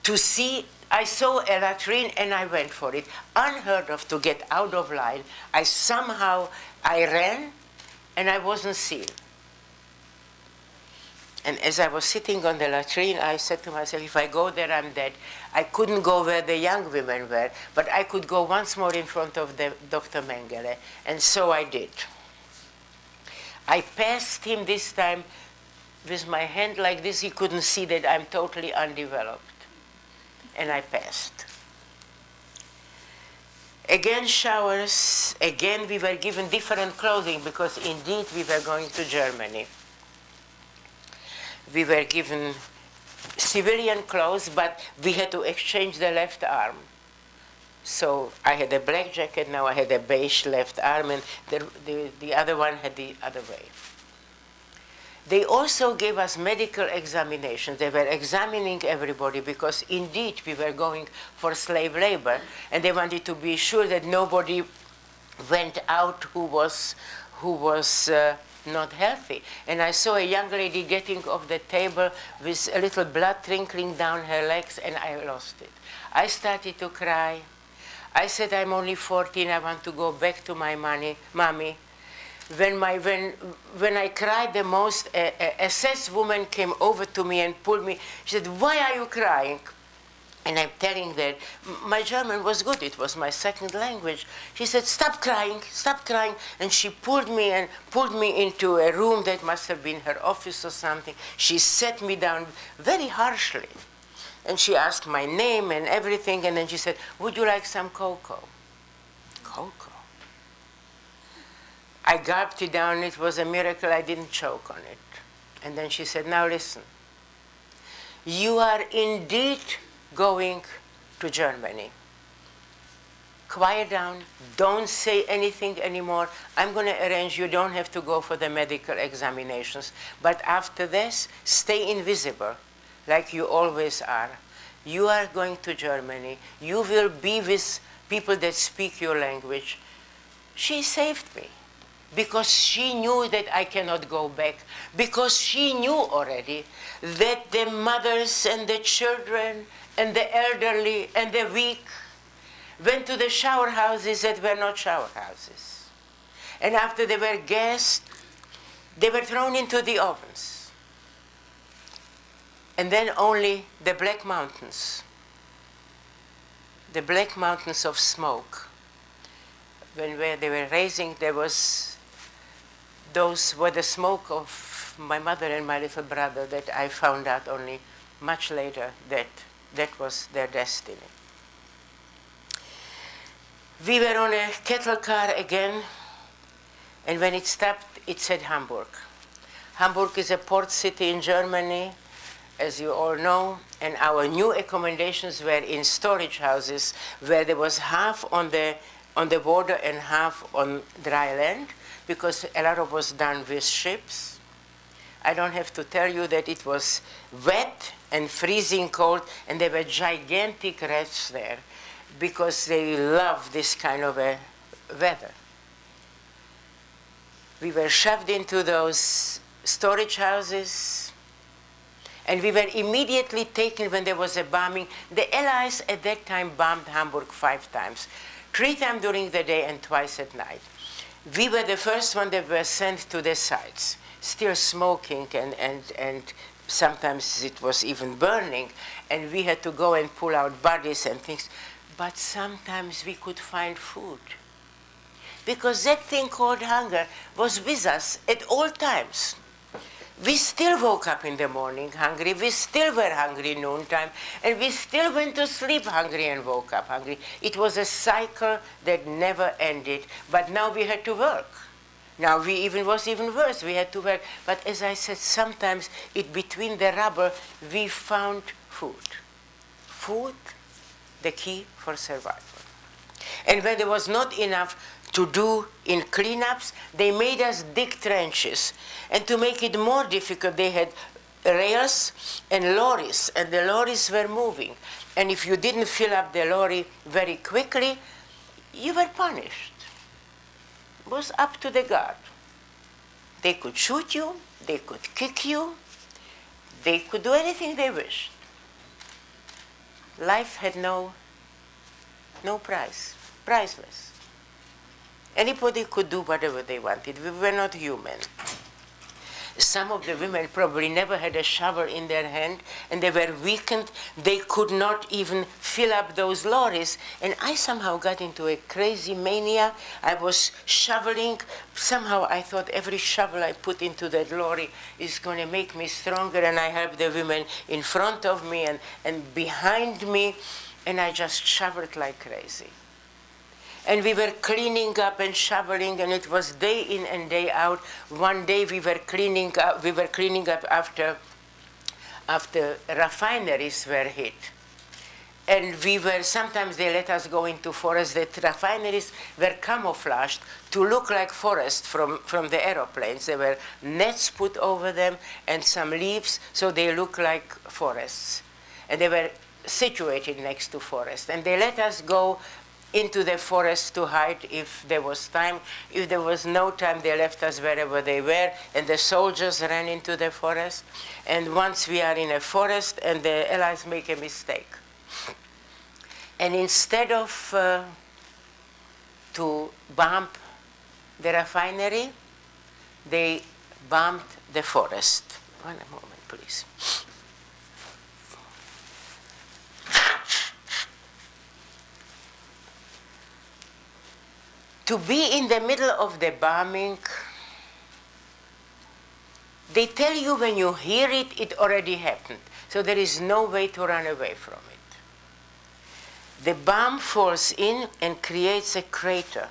to see. I saw a latrine and I went for it. Unheard of to get out of line. I ran and I wasn't seen. And as I was sitting on the latrine, I said to myself, if I go there, I'm dead. I couldn't go where the young women were, but I could go once more in front of the Dr. Mengele. And so I did. I passed him this time with my hand like this. He couldn't see that I'm totally undeveloped. And I passed. Again, showers. Again, we were given different clothing because indeed we were going to Germany. We were given civilian clothes, but we had to exchange the left arm. So I had a black jacket, now I had a beige left arm, and the other one had the other way. They also gave us medical examinations. They were examining everybody because indeed we were going for slave labor, and they wanted to be sure that nobody went out who was not healthy. And I saw a young lady getting off the table with a little blood trickling down her legs, and I lost it. I started to cry. I said, I'm only 14, I want to go back to my mommy. When I cried the most, a SS woman came over to me and pulled me. She said, why are you crying? And I'm telling that my German was good. It was my second language. She said, stop crying, stop crying. And she pulled me into a room that must have been her office or something. She sat me down very harshly. And she asked my name and everything. And then she said, would you like some cocoa? Cocoa? I gulped it down. It was a miracle I didn't choke on it. And then she said, now listen. You are indeed going to Germany. Quiet down. Don't say anything anymore. I'm going to arrange. You don't have to go for the medical examinations. But after this, stay invisible, like you always are. You are going to Germany. You will be with people that speak your language. She saved me because she knew that I cannot go back, because she knew already that the mothers and the children and the elderly and the weak went to the shower houses that were not shower houses. And after they were gassed, they were thrown into the ovens. And then only the black mountains of smoke. Where they were raising, those were the smoke of my mother and my little brother that I found out only much later that was their destiny. We were on a cattle car again, and when it stopped, it said Hamburg. Hamburg is a port city in Germany, as you all know, and our new accommodations were in storage houses where there was half on the border and half on dry land, because a lot of it was done with ships. I don't have to tell you that it was wet and freezing cold, and there were gigantic rats there because they love this kind of a weather. We were shoved into those storage houses, and we were immediately taken when there was a bombing. The Allies at that time bombed Hamburg 5 times, 3 times during the day and twice at night. We were the first one that were sent to the sites, still smoking, and sometimes it was even burning, and we had to go and pull out bodies and things. But sometimes we could find food, because that thing called hunger was with us at all times. We still woke up in the morning hungry, we still were hungry noontime, and we still went to sleep hungry and woke up hungry. It was a cycle that never ended, but now we had to work. Now was even worse, we had to work. But as I said, sometimes between the rubble, we found food. Food, the key for survival. And when there was not enough to do in cleanups, they made us dig trenches. And to make it more difficult, they had rails and lorries, and the lorries were moving. And if you didn't fill up the lorry very quickly, you were punished. It was up to the guard. They could shoot you, they could kick you, they could do anything they wished. Life had no price, priceless. Anybody could do whatever they wanted. We were not human. some of the women probably never had a shovel in their hand, and they were weakened. They could not even fill up those lorries. And I somehow got into a crazy mania. I was shoveling. Somehow I thought every shovel I put into that lorry is going to make me stronger, and I helped the women in front of me and behind me, and I just shoveled like crazy. And we were cleaning up and shoveling, and it was day in and day out. One day we were cleaning up after refineries were hit. And sometimes they let us go into forests. The refineries were camouflaged to look like forest from the aeroplanes. There were nets put over them and some leaves, so they look like forests. And they were situated next to forests. And they let us go into the forest to hide if there was time. If there was no time, they left us wherever they were, and the soldiers ran into the forest. And once we are in a forest, and the Allies make a mistake. And instead of to bomb the refinery, they bombed the forest. One moment, please. To be in the middle of the bombing, they tell you when you hear it, it already happened. So there is no way to run away from it. The bomb falls in and creates a crater.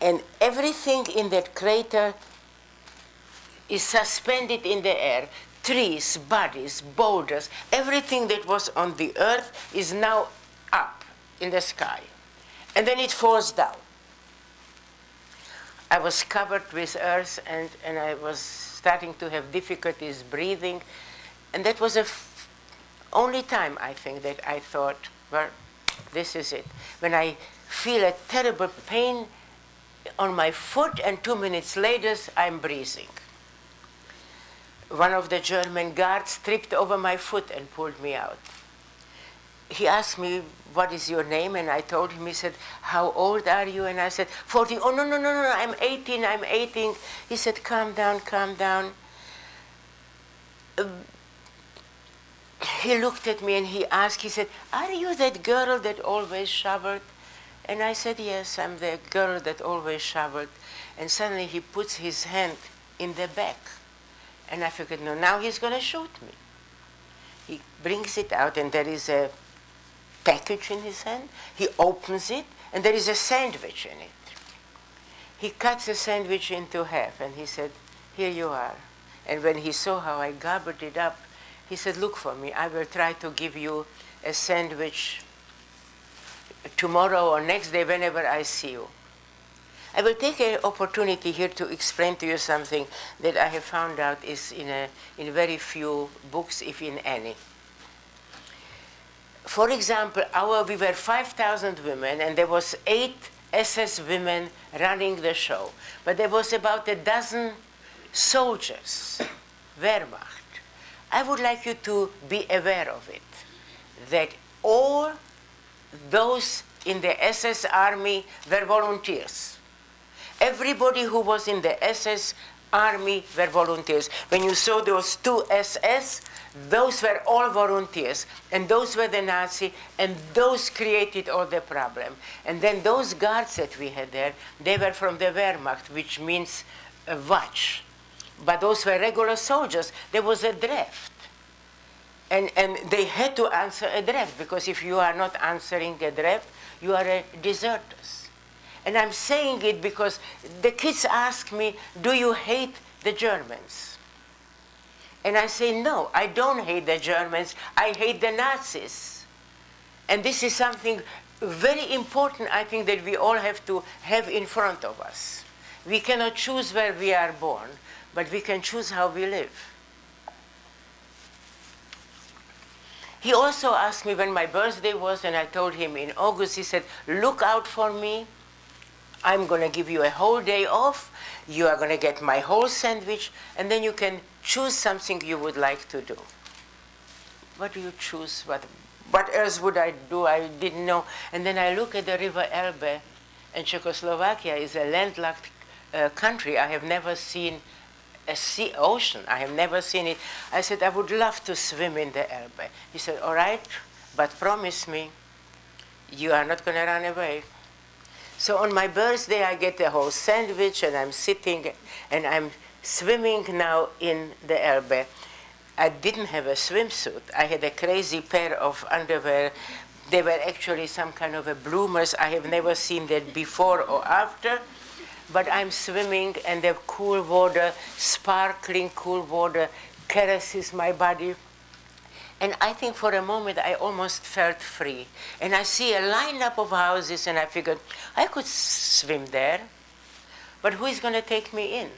And everything in that crater is suspended in the air. Trees, bodies, boulders, everything that was on the earth is now up in the sky. And then it falls down. I was covered with earth, and I was starting to have difficulties breathing. And that was the only time, I think, that I thought, well, this is it. When I feel a terrible pain on my foot, and 2 minutes later, I'm breathing. One of the German guards tripped over my foot and pulled me out. He asked me, what is your name? And I told him. He said, how old are you? And I said, 40. Oh, no, I'm 18, I'm 18. He said, calm down, calm down. He looked at me and he asked, he said, are you that girl that always shoveled? And I said, yes, I'm the girl that always shoveled. And suddenly he puts his hand in the back. And I figured, no, now he's going to shoot me. He brings it out, and there is a package in his hand. He opens it, and there is a sandwich in it. He cuts the sandwich into half, and he said, here you are. And when he saw how I gobbled it up, he said, look for me. I will try to give you a sandwich tomorrow or next day, whenever I see you. I will take an opportunity here to explain to you something that I have found out is in very few books, if in any. For example, we were 5,000 women, and there was 8 SS women running the show. But there was about a dozen soldiers, Wehrmacht. I would like you to be aware of it, that all those in the SS army were volunteers. Everybody who was in the SS army were volunteers. When you saw those 2 SS, those were all volunteers, and those were the Nazi, and those created all the problem. And then those guards that we had there, they were from the Wehrmacht, which means a watch. But those were regular soldiers. There was a draft. And they had to answer a draft, because if you are not answering a draft, you are a deserters. And I'm saying it because the kids ask me, do you hate the Germans? And I say, no, I don't hate the Germans. I hate the Nazis. And this is something very important, I think, that we all have to have in front of us. We cannot choose where we are born, but we can choose how we live. He also asked me when my birthday was, and I told him in August. He said, look out for me. I'm going to give you a whole day off. You are going to get my whole sandwich, and then you can choose something you would like to do. What do you choose? What else would I do? I didn't know. And then I look at the River Elbe, and Czechoslovakia is a landlocked country. I have never seen a sea ocean. I have never seen it. I said, I would love to swim in the Elbe. He said, all right, but promise me you are not going to run away. So on my birthday, I get a whole sandwich, and I'm sitting, and I'm swimming now in the Elbe. I didn't have a swimsuit. I had a crazy pair of underwear. They were actually some kind of a bloomers. I have never seen that before or after. But I'm swimming, and the cool water, sparkling cool water, caresses my body. And I think for a moment I almost felt free. And I see a lineup of houses, and I figured I could swim there, but who is going to take me in?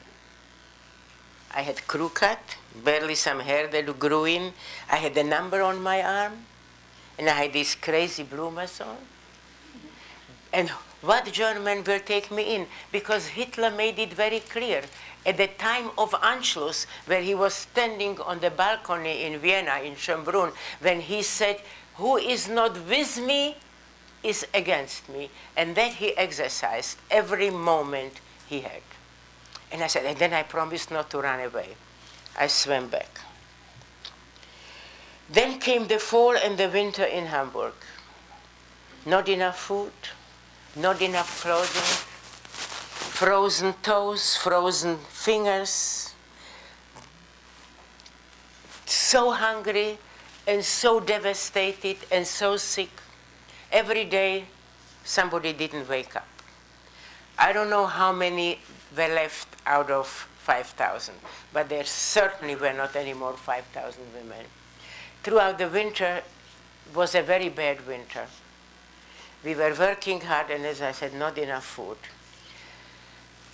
I had crew cut, barely some hair that grew in. I had a number on my arm, and I had these crazy bloomers on. And what German will take me in? Because Hitler made it very clear. At the time of Anschluss, where he was standing on the balcony in Vienna, in Schönbrunn, when he said, who is not with me is against me. And that he exercised every moment he had. And I said, and then I promised not to run away. I swam back. Then came the fall and the winter in Hamburg. Not enough food, not enough clothing, frozen toes, frozen fingers, so hungry and so devastated and so sick. Every day, somebody didn't wake up. I don't know how many were left out of 5,000, but there certainly were not any more 5,000 women. Throughout the winter was a very bad winter. We were working hard, and as I said, not enough food.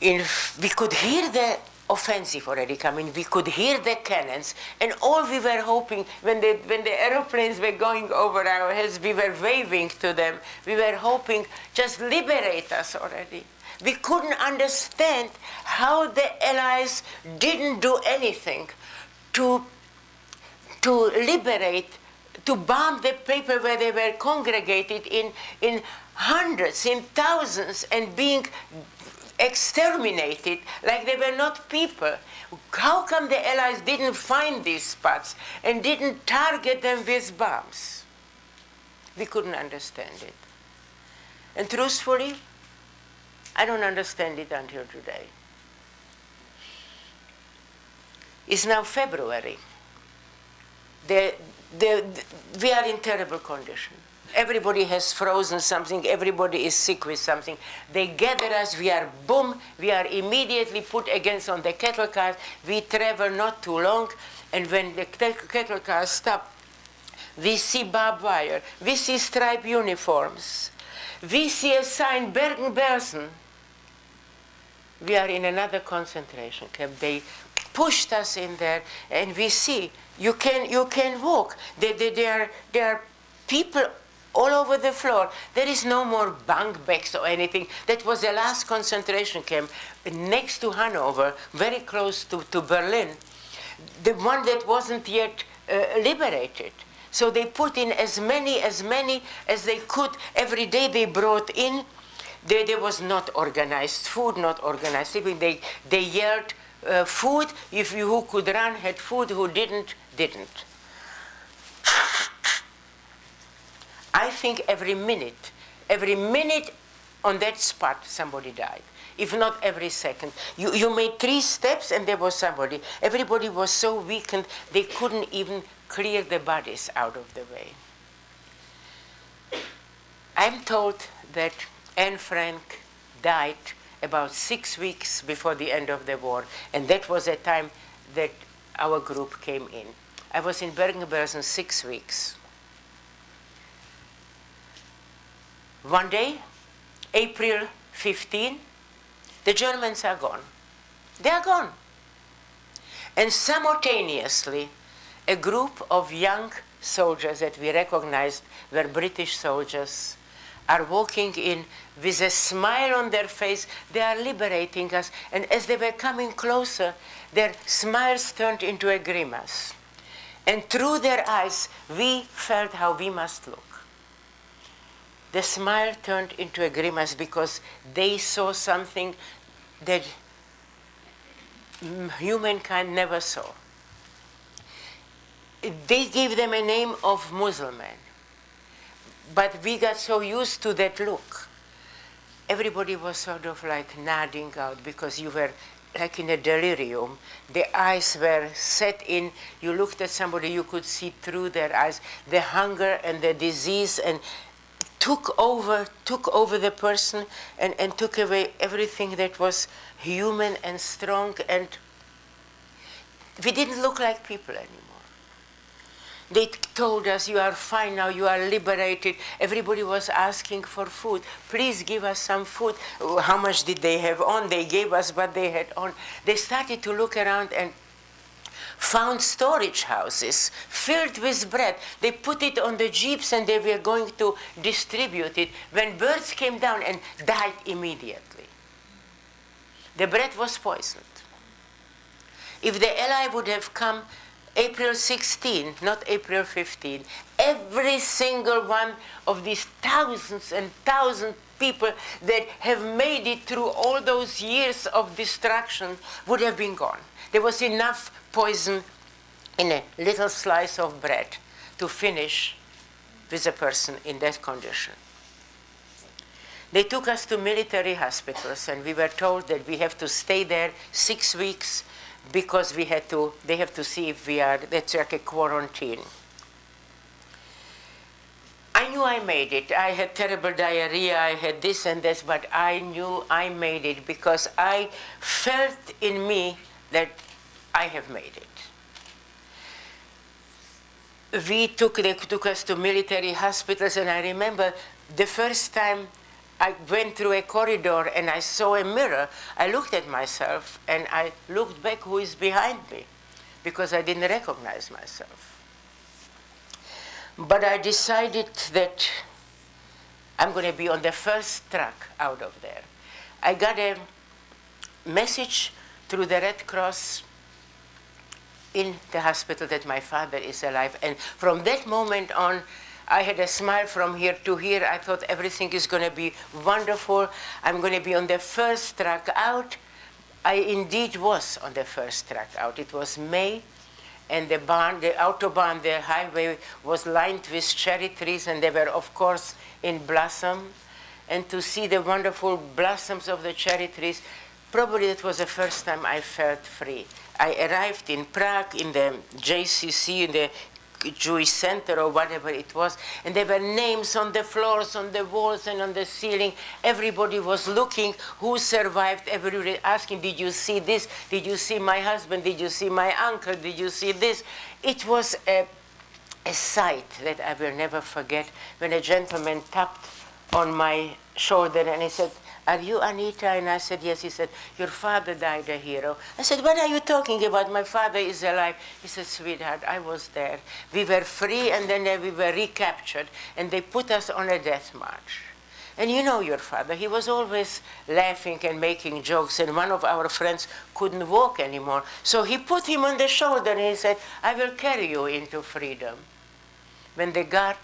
We could hear the offensive already coming. We could hear the cannons, and all we were hoping, when the aeroplanes were going over our heads, we were waving to them. We were hoping, just liberate us already. We couldn't understand how the Allies didn't do anything to liberate, to bomb the people where they were congregated in hundreds, in thousands, and being exterminated like they were not people. How come the Allies didn't find these spots and didn't target them with bombs? We couldn't understand it. And truthfully, I don't understand it until today. It's now February. We are in terrible condition. Everybody has frozen something. Everybody is sick with something. They gather us. We are immediately put against on the cattle cars. We travel not too long, and when the cattle cars stop, we see barbed wire. We see striped uniforms. We see a sign, Bergen-Belsen. We are in another concentration camp. They pushed us in there, and we see you can walk. There are people all over the floor. There is no more bunk beds or anything. That was the last concentration camp next to Hanover, very close to Berlin, the one that wasn't yet liberated. So they put in as many as they could. Every day they brought in. There was not organized food, not organized sleeping. They yelled food. If you who could run had food, who didn't. I think every minute on that spot, somebody died. If not every second. You made 3 steps and there was somebody. Everybody was so weakened, they couldn't even clear the bodies out of the way. I'm told that Anne Frank died about 6 weeks before the end of the war, and that was the time that our group came in. I was in Bergen-Belsen 6 weeks. One day, April 15, the Germans are gone. They are gone. And simultaneously, a group of young soldiers that we recognized were British soldiers are walking in with a smile on their face. They are liberating us. And as they were coming closer, their smiles turned into a grimace. And through their eyes, we felt how we must look. The smile turned into a grimace because they saw something that humankind never saw. They gave them a name of Muslim, but we got so used to that look. Everybody was sort of like nodding out because you were like in a delirium. The eyes were set in. You looked at somebody, you could see through their eyes. The hunger and the disease and took over the person and took away everything that was human and strong, and we didn't look like people anymore. They told us, you are fine now, you are liberated. Everybody was asking for food. Please give us some food. How much did they have on? They gave us what they had on. They started to look around and found storage houses filled with bread. They put it on the jeeps and they were going to distribute it when birds came down and died immediately. The bread was poisoned. If the Ally would have come April 16, not April 15, every single one of these thousands and thousands people that have made it through all those years of destruction would have been gone. There was enough poison in a little slice of bread to finish with a person in that condition. They took us to military hospitals, and we were told that we have to stay there 6 weeks because they have to see if we are, that's like a quarantine. I knew I made it. I had terrible diarrhea, I had this and this, but I knew I made it because I felt in me that I have made it. They took us to military hospitals, and I remember the first time I went through a corridor and I saw a mirror. I looked at myself and I looked back who is behind me because I didn't recognize myself. But I decided that I'm going to be on the first truck out of there. I got a message through the Red Cross in the hospital that my father is alive. And from that moment on, I had a smile from here to here. I thought everything is going to be wonderful. I'm going to be on the first truck out. I indeed was on the first truck out. It was May, and the Autobahn, the highway, was lined with cherry trees, and they were, of course, in blossom. And to see the wonderful blossoms of the cherry trees, probably that was the first time I felt free. I arrived in Prague, in the JCC, in the Jewish center or whatever it was, and there were names on the floors, on the walls, and on the ceiling. Everybody was looking who survived. Everybody asking, did you see this? Did you see my husband? Did you see my uncle? Did you see this? It was a sight that I will never forget when a gentleman tapped on my shoulder and he said, are you Anita? And I said, yes. He said, your father died a hero. I said, what are you talking about? My father is alive. He said, sweetheart, I was there. We were free, and then we were recaptured, and they put us on a death march. And you know your father. He was always laughing and making jokes, and one of our friends couldn't walk anymore. So he put him on the shoulder, and he said, I will carry you into freedom. When the guard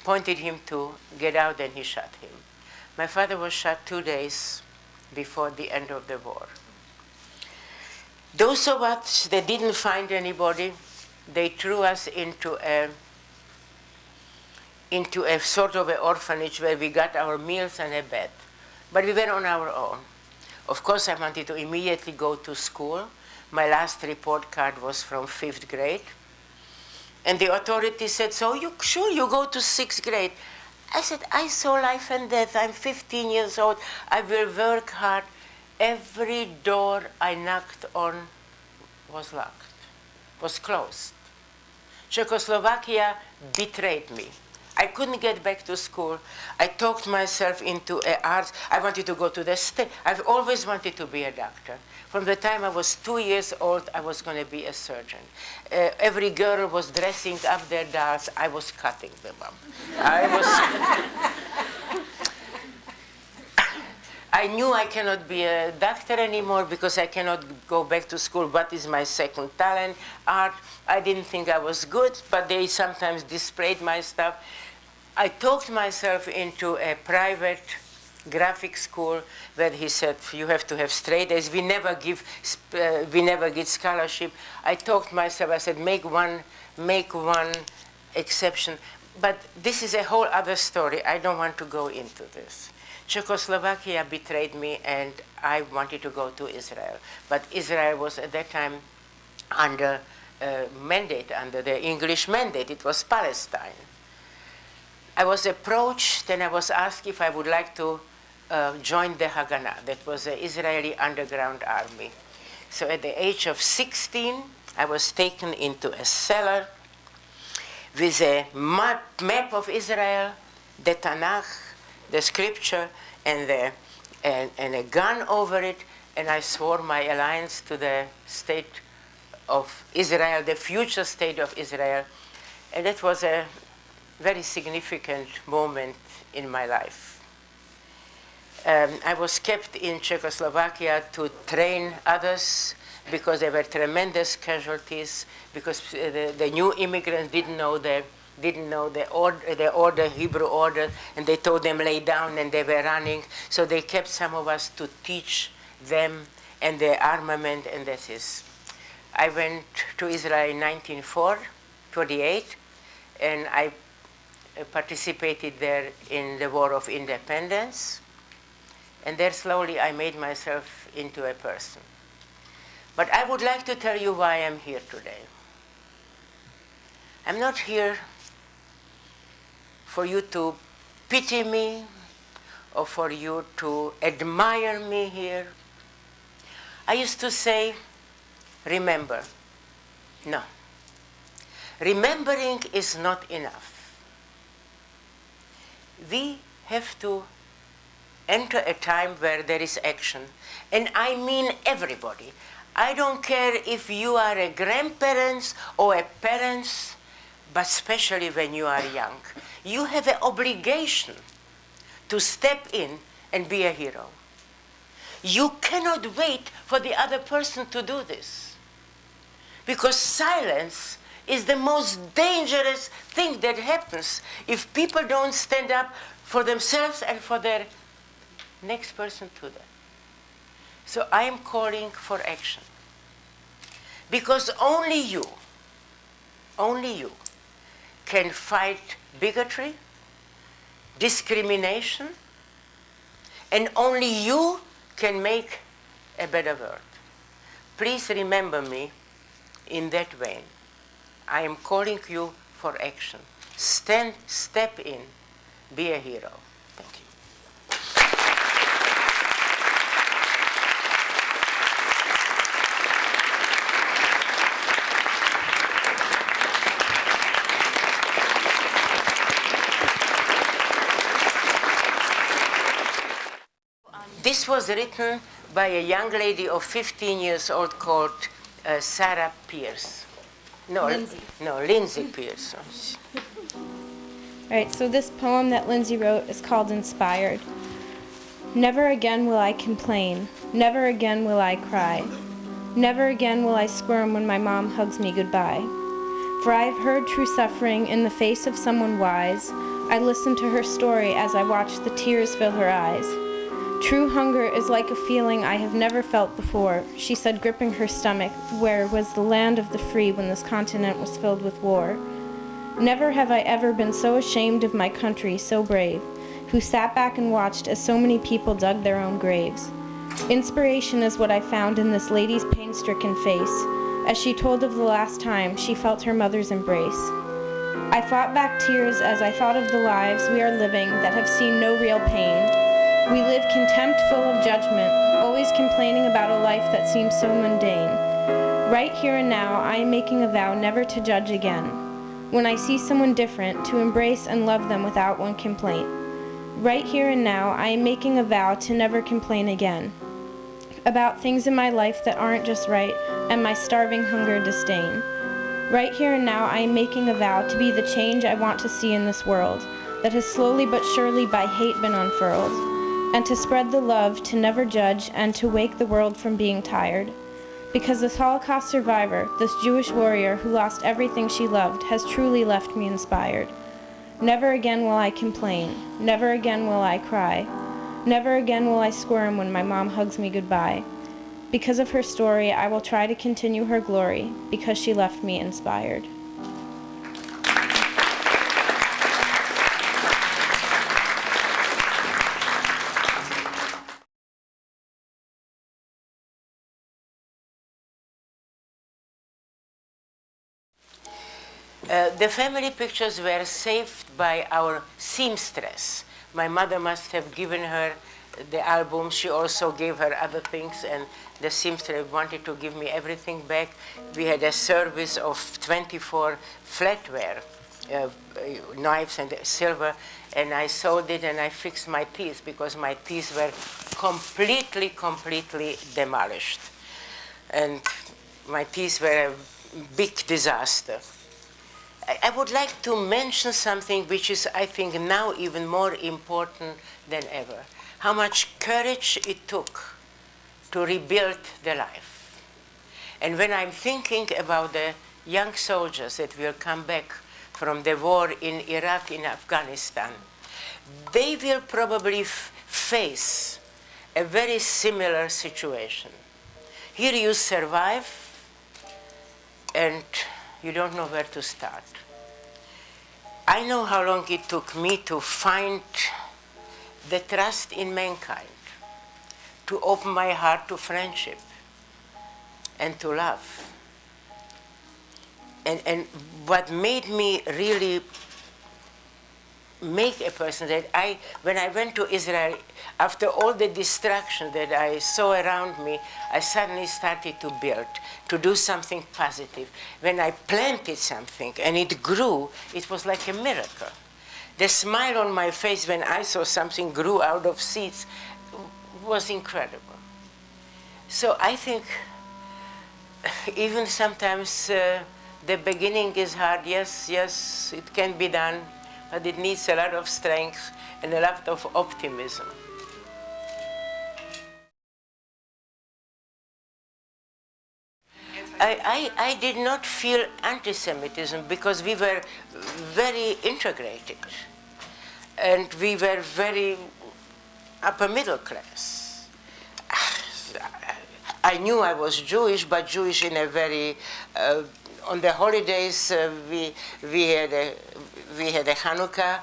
pointed him to get out, and he shot him. My father was shot 2 days before the end of the war. Those of us that didn't find anybody, they threw us into a sort of an orphanage where we got our meals and a bed. But we were on our own. Of course, I wanted to immediately go to school. My last report card was from 5th grade. And the authorities said, so you sure you go to 6th grade? I said, I saw life and death. I'm 15 years old. I will work hard. Every door I knocked on was locked, was closed. Czechoslovakia betrayed me. I couldn't get back to school. I talked myself into arts. I wanted to go to the state. I've always wanted to be a doctor. From the time I was 2 years old, I was going to be a surgeon. Every girl was dressing up their dolls. I was cutting them up. I knew I cannot be a doctor anymore because I cannot go back to school. What is my second talent? Art. I didn't think I was good, but they sometimes displayed my stuff. I talked myself into a private graphic school where he said you have to have straight A's. We never give scholarship. I talked myself. I said make one exception. But this is a whole other story. I don't want to go into this. Czechoslovakia betrayed me, and I wanted to go to Israel. But Israel was at that time under mandate, under the English mandate. It was Palestine. I was approached, and I was asked if I would like to join the Haganah. That was the Israeli underground army. So at the age of 16, I was taken into a cellar with a map of Israel, the Tanakh, the scripture, and a gun over it, and I swore my alliance to the state of Israel, the future state of Israel. And that was a very significant moment in my life. I was kept in Czechoslovakia to train others because there were tremendous casualties, because the new immigrants didn't know the Hebrew order, and they told them lay down, and they were running. So they kept some of us to teach them and the armament, and that is. I went to Israel in 1948, and I participated there in the War of Independence. And there slowly I made myself into a person. But I would like to tell you why I'm here today. I'm not here for you to pity me or for you to admire me here. I used to say, remember. No. Remembering is not enough. We have to enter a time where there is action. And I mean everybody. I don't care if you are a grandparents or a parents, but especially when you are young. You have an obligation to step in and be a hero. You cannot wait for the other person to do this. Because silence is the most dangerous thing that happens if people don't stand up for themselves and for their next person to them. So I am calling for action. Because only you can fight bigotry, discrimination, and only you can make a better world. Please remember me in that vein. I am calling you for action. Step in, be a hero. Thank you. This was written by a young lady of 15 years old called Sarah Pierce. Lindsay Pierce. All right, so this poem that Lindsay wrote is called Inspired. Never again will I complain. Never again will I cry. Never again will I squirm when my mom hugs me goodbye. For I have heard true suffering in the face of someone wise. I listen to her story as I watch the tears fill her eyes. True hunger is like a feeling I have never felt before, she said, gripping her stomach, where was the land of the free when this continent was filled with war. Never have I ever been so ashamed of my country, so brave, who sat back and watched as so many people dug their own graves. Inspiration is what I found in this lady's pain-stricken face, as she told of the last time she felt her mother's embrace. I fought back tears as I thought of the lives we are living that have seen no real pain. We live contempt full of judgment, always complaining about a life that seems so mundane. Right here and now, I am making a vow never to judge again. When I see someone different, to embrace and love them without one complaint. Right here and now, I am making a vow to never complain again. About things in my life that aren't just right, and my starving hunger disdain. Right here and now, I am making a vow to be the change I want to see in this world, that has slowly but surely by hate been unfurled. And to spread the love, to never judge, and to wake the world from being tired. Because this Holocaust survivor, this Jewish warrior who lost everything she loved, has truly left me inspired. Never again will I complain. Never again will I cry. Never again will I squirm when my mom hugs me goodbye. Because of her story, I will try to continue her glory, because she left me inspired. The family pictures were saved by our seamstress. My mother must have given her the album. She also gave her other things, and the seamstress wanted to give me everything back. We had a service of 24 flatware, knives and silver, and I sold it and I fixed my teeth because my teeth were completely demolished. And my teeth were a big disaster. I would like to mention something which is, I think, now even more important than ever. How much courage it took to rebuild the life. And when I'm thinking about the young soldiers that will come back from the war in Iraq, in Afghanistan, they will probably face a very similar situation. Here you survive, and you don't know where to start. I know how long it took me to find the trust in mankind, to open my heart to friendship and to love. And what made me really make a person that when I went to Israel, after all the destruction that I saw around me, I suddenly started to build, to do something positive. When I planted something and it grew, it was like a miracle. The smile on my face when I saw something grew out of seeds was incredible. So I think even sometimes the beginning is hard. Yes, it can be done. But it needs a lot of strength and a lot of optimism. I did not feel anti-Semitism because we were very integrated. And we were very upper middle class. I knew I was Jewish, but Jewish in a very, on the holidays we had a Hanukkah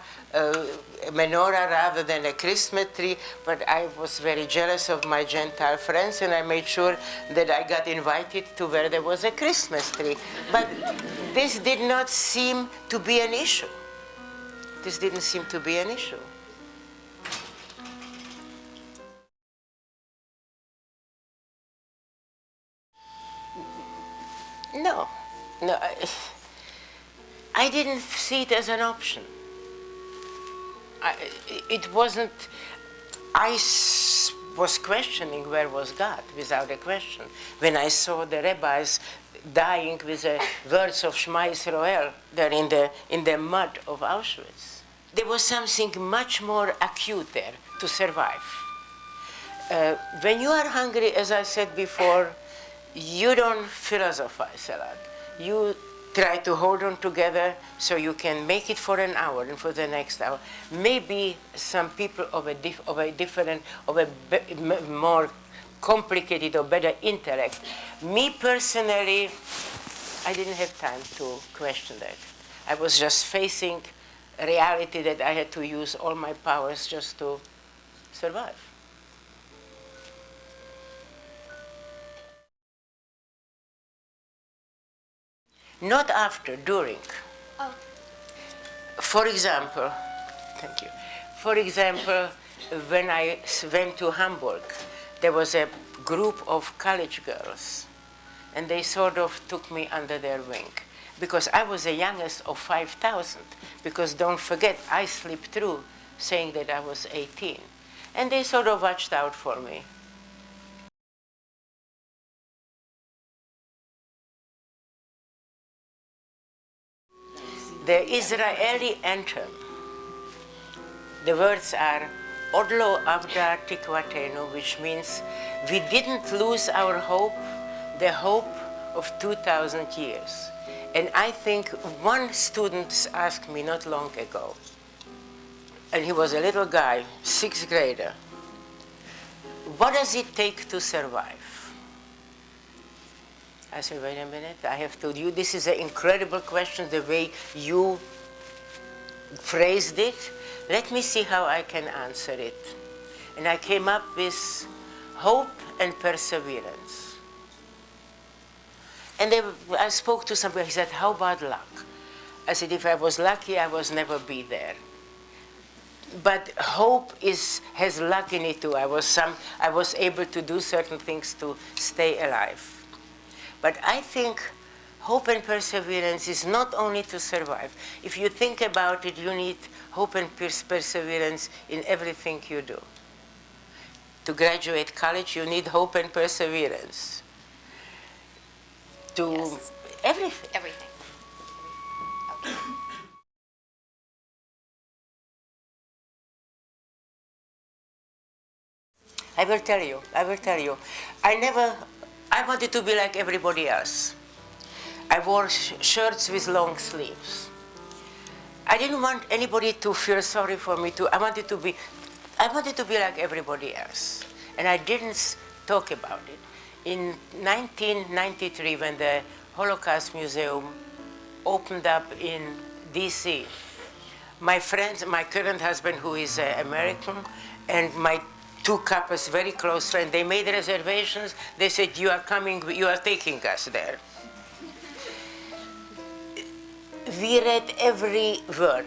menorah rather than a Christmas tree, but I was very jealous of my Gentile friends, and I made sure that I got invited to where there was a Christmas tree. But this did not seem to be an issue. This didn't seem to be an issue. No, I didn't see it as an option. It wasn't, was questioning where was God, without a question. When I saw the rabbis dying with the words of Shema Yisrael there in the mud of Auschwitz, there was something much more acute there to survive. When you are hungry, as I said before, you don't philosophize a lot. You try to hold on together so you can make it for an hour and for the next hour. Maybe some people of a more complicated or better intellect. Me personally, I didn't have time to question that. I was just facing reality that I had to use all my powers just to survive. Not after, during. Oh. For example, thank you. For example, when I went to Hamburg, there was a group of college girls, and they sort of took me under their wing, because I was the youngest of 5,000, because don't forget, I slipped through saying that I was 18. And they sort of watched out for me. The Israeli anthem, the words are Od lo avda tikvatenu, which means we didn't lose our hope, the hope of 2,000 years. And I think one student asked me not long ago, and he was a little guy, 6th grader, what does it take to survive? I said, wait a minute, I have to, this is an incredible question, the way you phrased it. Let me see how I can answer it. And I came up with hope and perseverance. And I spoke to somebody, he said, how about luck? I said, if I was lucky, I was never be there. But hope has luck in it too. I was able to do certain things to stay alive. But I think hope and perseverance is not only to survive. If you think about it, you need hope and perseverance in everything you do. To graduate college, you need hope and perseverance. To Yes. everything. Everything. Okay. I will tell you. I wanted to be like everybody else. I wore shirts with long sleeves. I didn't want anybody to feel sorry for me too. I wanted to be like everybody else. And I didn't talk about it. In 1993, when the Holocaust Museum opened up in DC, my friends, my current husband, who is American, and my two couples, very close friends, they made reservations. They said, you are coming, you are taking us there. We read every word.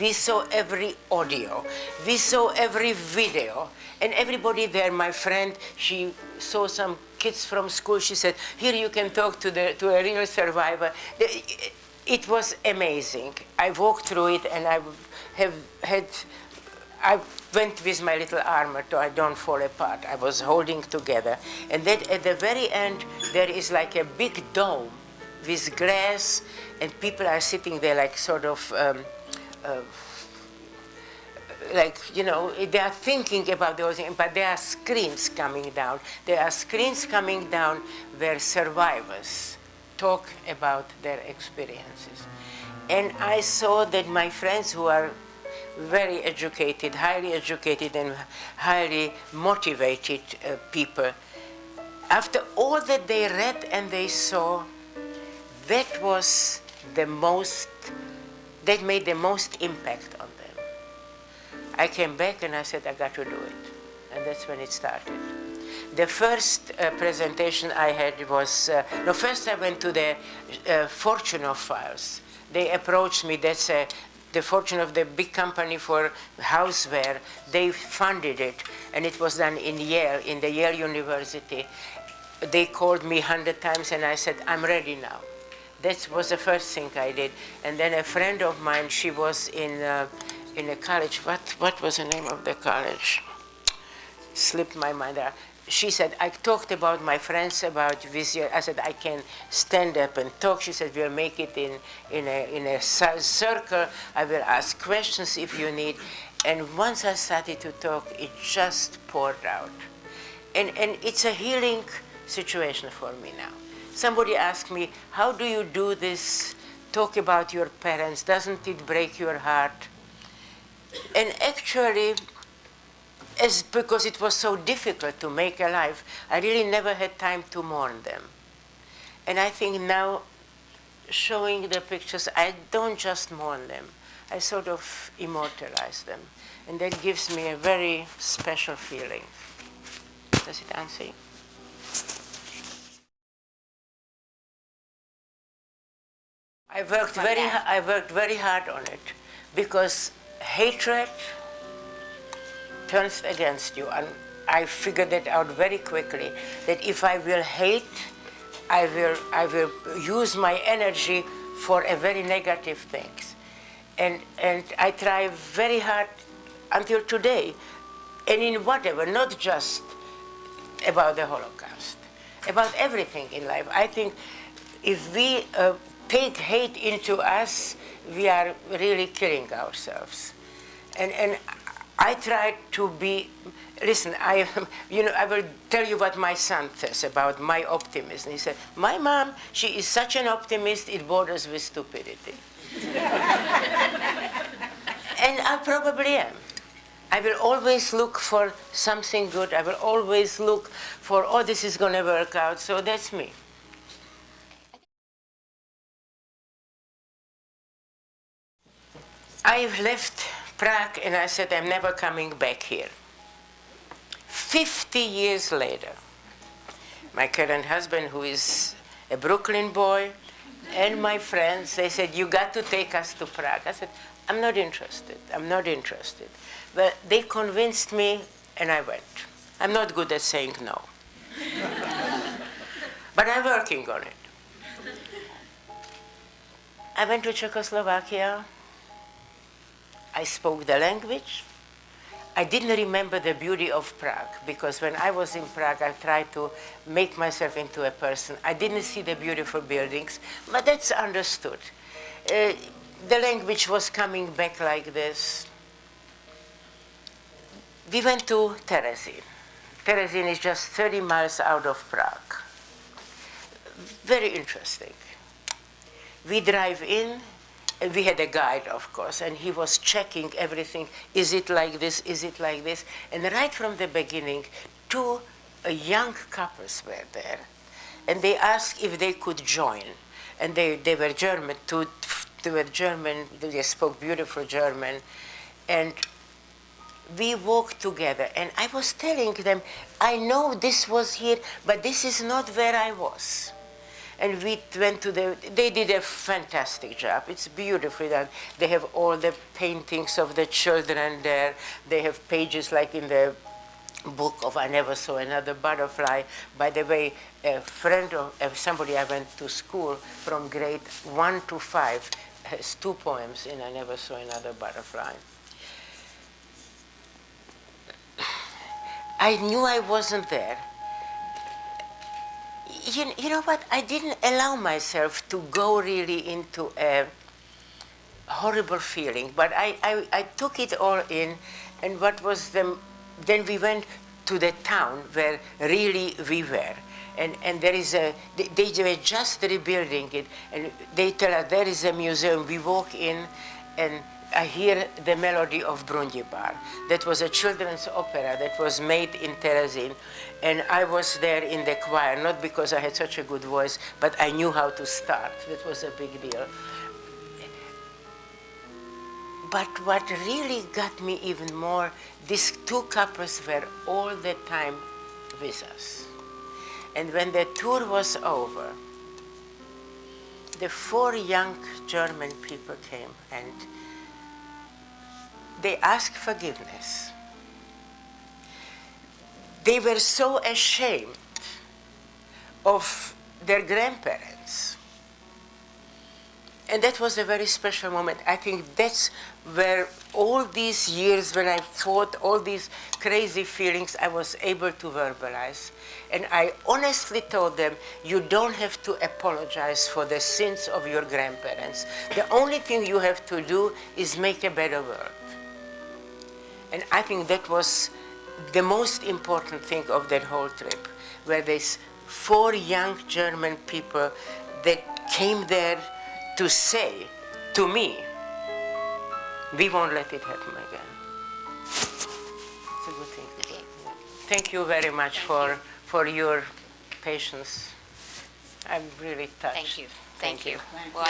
We saw every audio. We saw every video. And everybody there, my friend, she saw some kids from school. She said, here you can talk to a real survivor. It was amazing. I walked through it, and I went with my little armor so I don't fall apart. I was holding together. And then at the very end, there is like a big dome with glass, and people are sitting there like sort of, like, you know, they are thinking about those things, but there are screens coming down. There are screens coming down where survivors talk about their experiences. And I saw that my friends who are very educated, highly educated and highly motivated people, after all that they read and they saw, that was the most, that made the most impact on them. I came back and I said, I got to do it. And that's when it started. The first presentation I had was, no, first I went to the Fortune files. They approached me, that's the Fortune of the big company for houseware. They funded it, and it was done in Yale, in the Yale University. They called me 100 times, and I said, I'm ready now. That was the first thing I did. And then a friend of mine, she was in a college. What was the name of the college? Slipped my mind. She said, I talked about my friends about Vizier. I said, I can stand up and talk. She said, we'll make it in a circle. I will ask questions if you need. And once I started to talk, it just poured out. And it's a healing situation for me now. Somebody asked me, how do you do this? Talk about your parents. Doesn't it break your heart? And actually, because it was so difficult to make a life, I really never had time to mourn them. And I think now, showing the pictures, I don't just mourn them. I sort of immortalize them. And that gives me a very special feeling. Does it answer you? I worked very hard on it, because hatred turns against you. And I figured that out very quickly, that if I will hate, I will use my energy for a very negative things. And I try very hard until today, and in whatever, not just about the Holocaust, about everything in life. I think if we take hate into us, we are really killing ourselves. And I try to be, listen, I will tell you what my son says about my optimism. He said, my mom, she is such an optimist, it borders with stupidity. And I probably am. I will always look for something good. I will always look for, oh, this is going to work out. So that's me. I've left Prague and I said, I'm never coming back here. 50 years later, my current husband, who is a Brooklyn boy, and my friends, they said, you got to take us to Prague. I said, I'm not interested. I'm not interested. But they convinced me, and I went. I'm not good at saying no. But I'm working on it. I went to Czechoslovakia. I spoke the language. I didn't remember the beauty of Prague, because when I was in Prague, I tried to make myself into a person. I didn't see the beautiful buildings, but that's understood. The language was coming back like this. We went to Terezin. Terezin is just 30 miles out of Prague. Very interesting. We drive in, and we had a guide, of course, and he was checking everything. Is it like this? Is it like this? And right from the beginning, two young couples were there, and they asked if they could join. And they were German, they were German, they spoke beautiful German. And we walked together, and I was telling them, I know this was here, but this is not where I was. And we went to they did a fantastic job. It's beautifully done. They have all the paintings of the children there. They have pages like in the book of I Never Saw Another Butterfly. By the way, a friend of somebody I went to school from grade 1 to 5 has 2 poems in I Never Saw Another Butterfly. I knew I wasn't there. You know what? I didn't allow myself to go really into a horrible feeling, but I took it all in, and what was then we went to the town where really we were. And there is they were just rebuilding it, and they tell us there is a museum. We walk in, and I hear the melody of Brundibar. That was a children's opera that was made in Terezin. And I was there in the choir, not because I had such a good voice, but I knew how to start. That was a big deal. But what really got me even more, these two couples were all the time with us. And when the tour was over, the 4 young German people came, and they asked forgiveness. They were so ashamed of their grandparents. And that was a very special moment. I think that's where all these years when I fought all these crazy feelings, I was able to verbalize. And I honestly told them, you don't have to apologize for the sins of your grandparents. The only thing you have to do is make a better world. And I think that was the most important thing of that whole trip, where there's 4 young German people that came there to say to me, we won't let it happen again. It's a good thing to do. Thank you very much for your patience. I'm really touched. Thank you. Thank you. Well,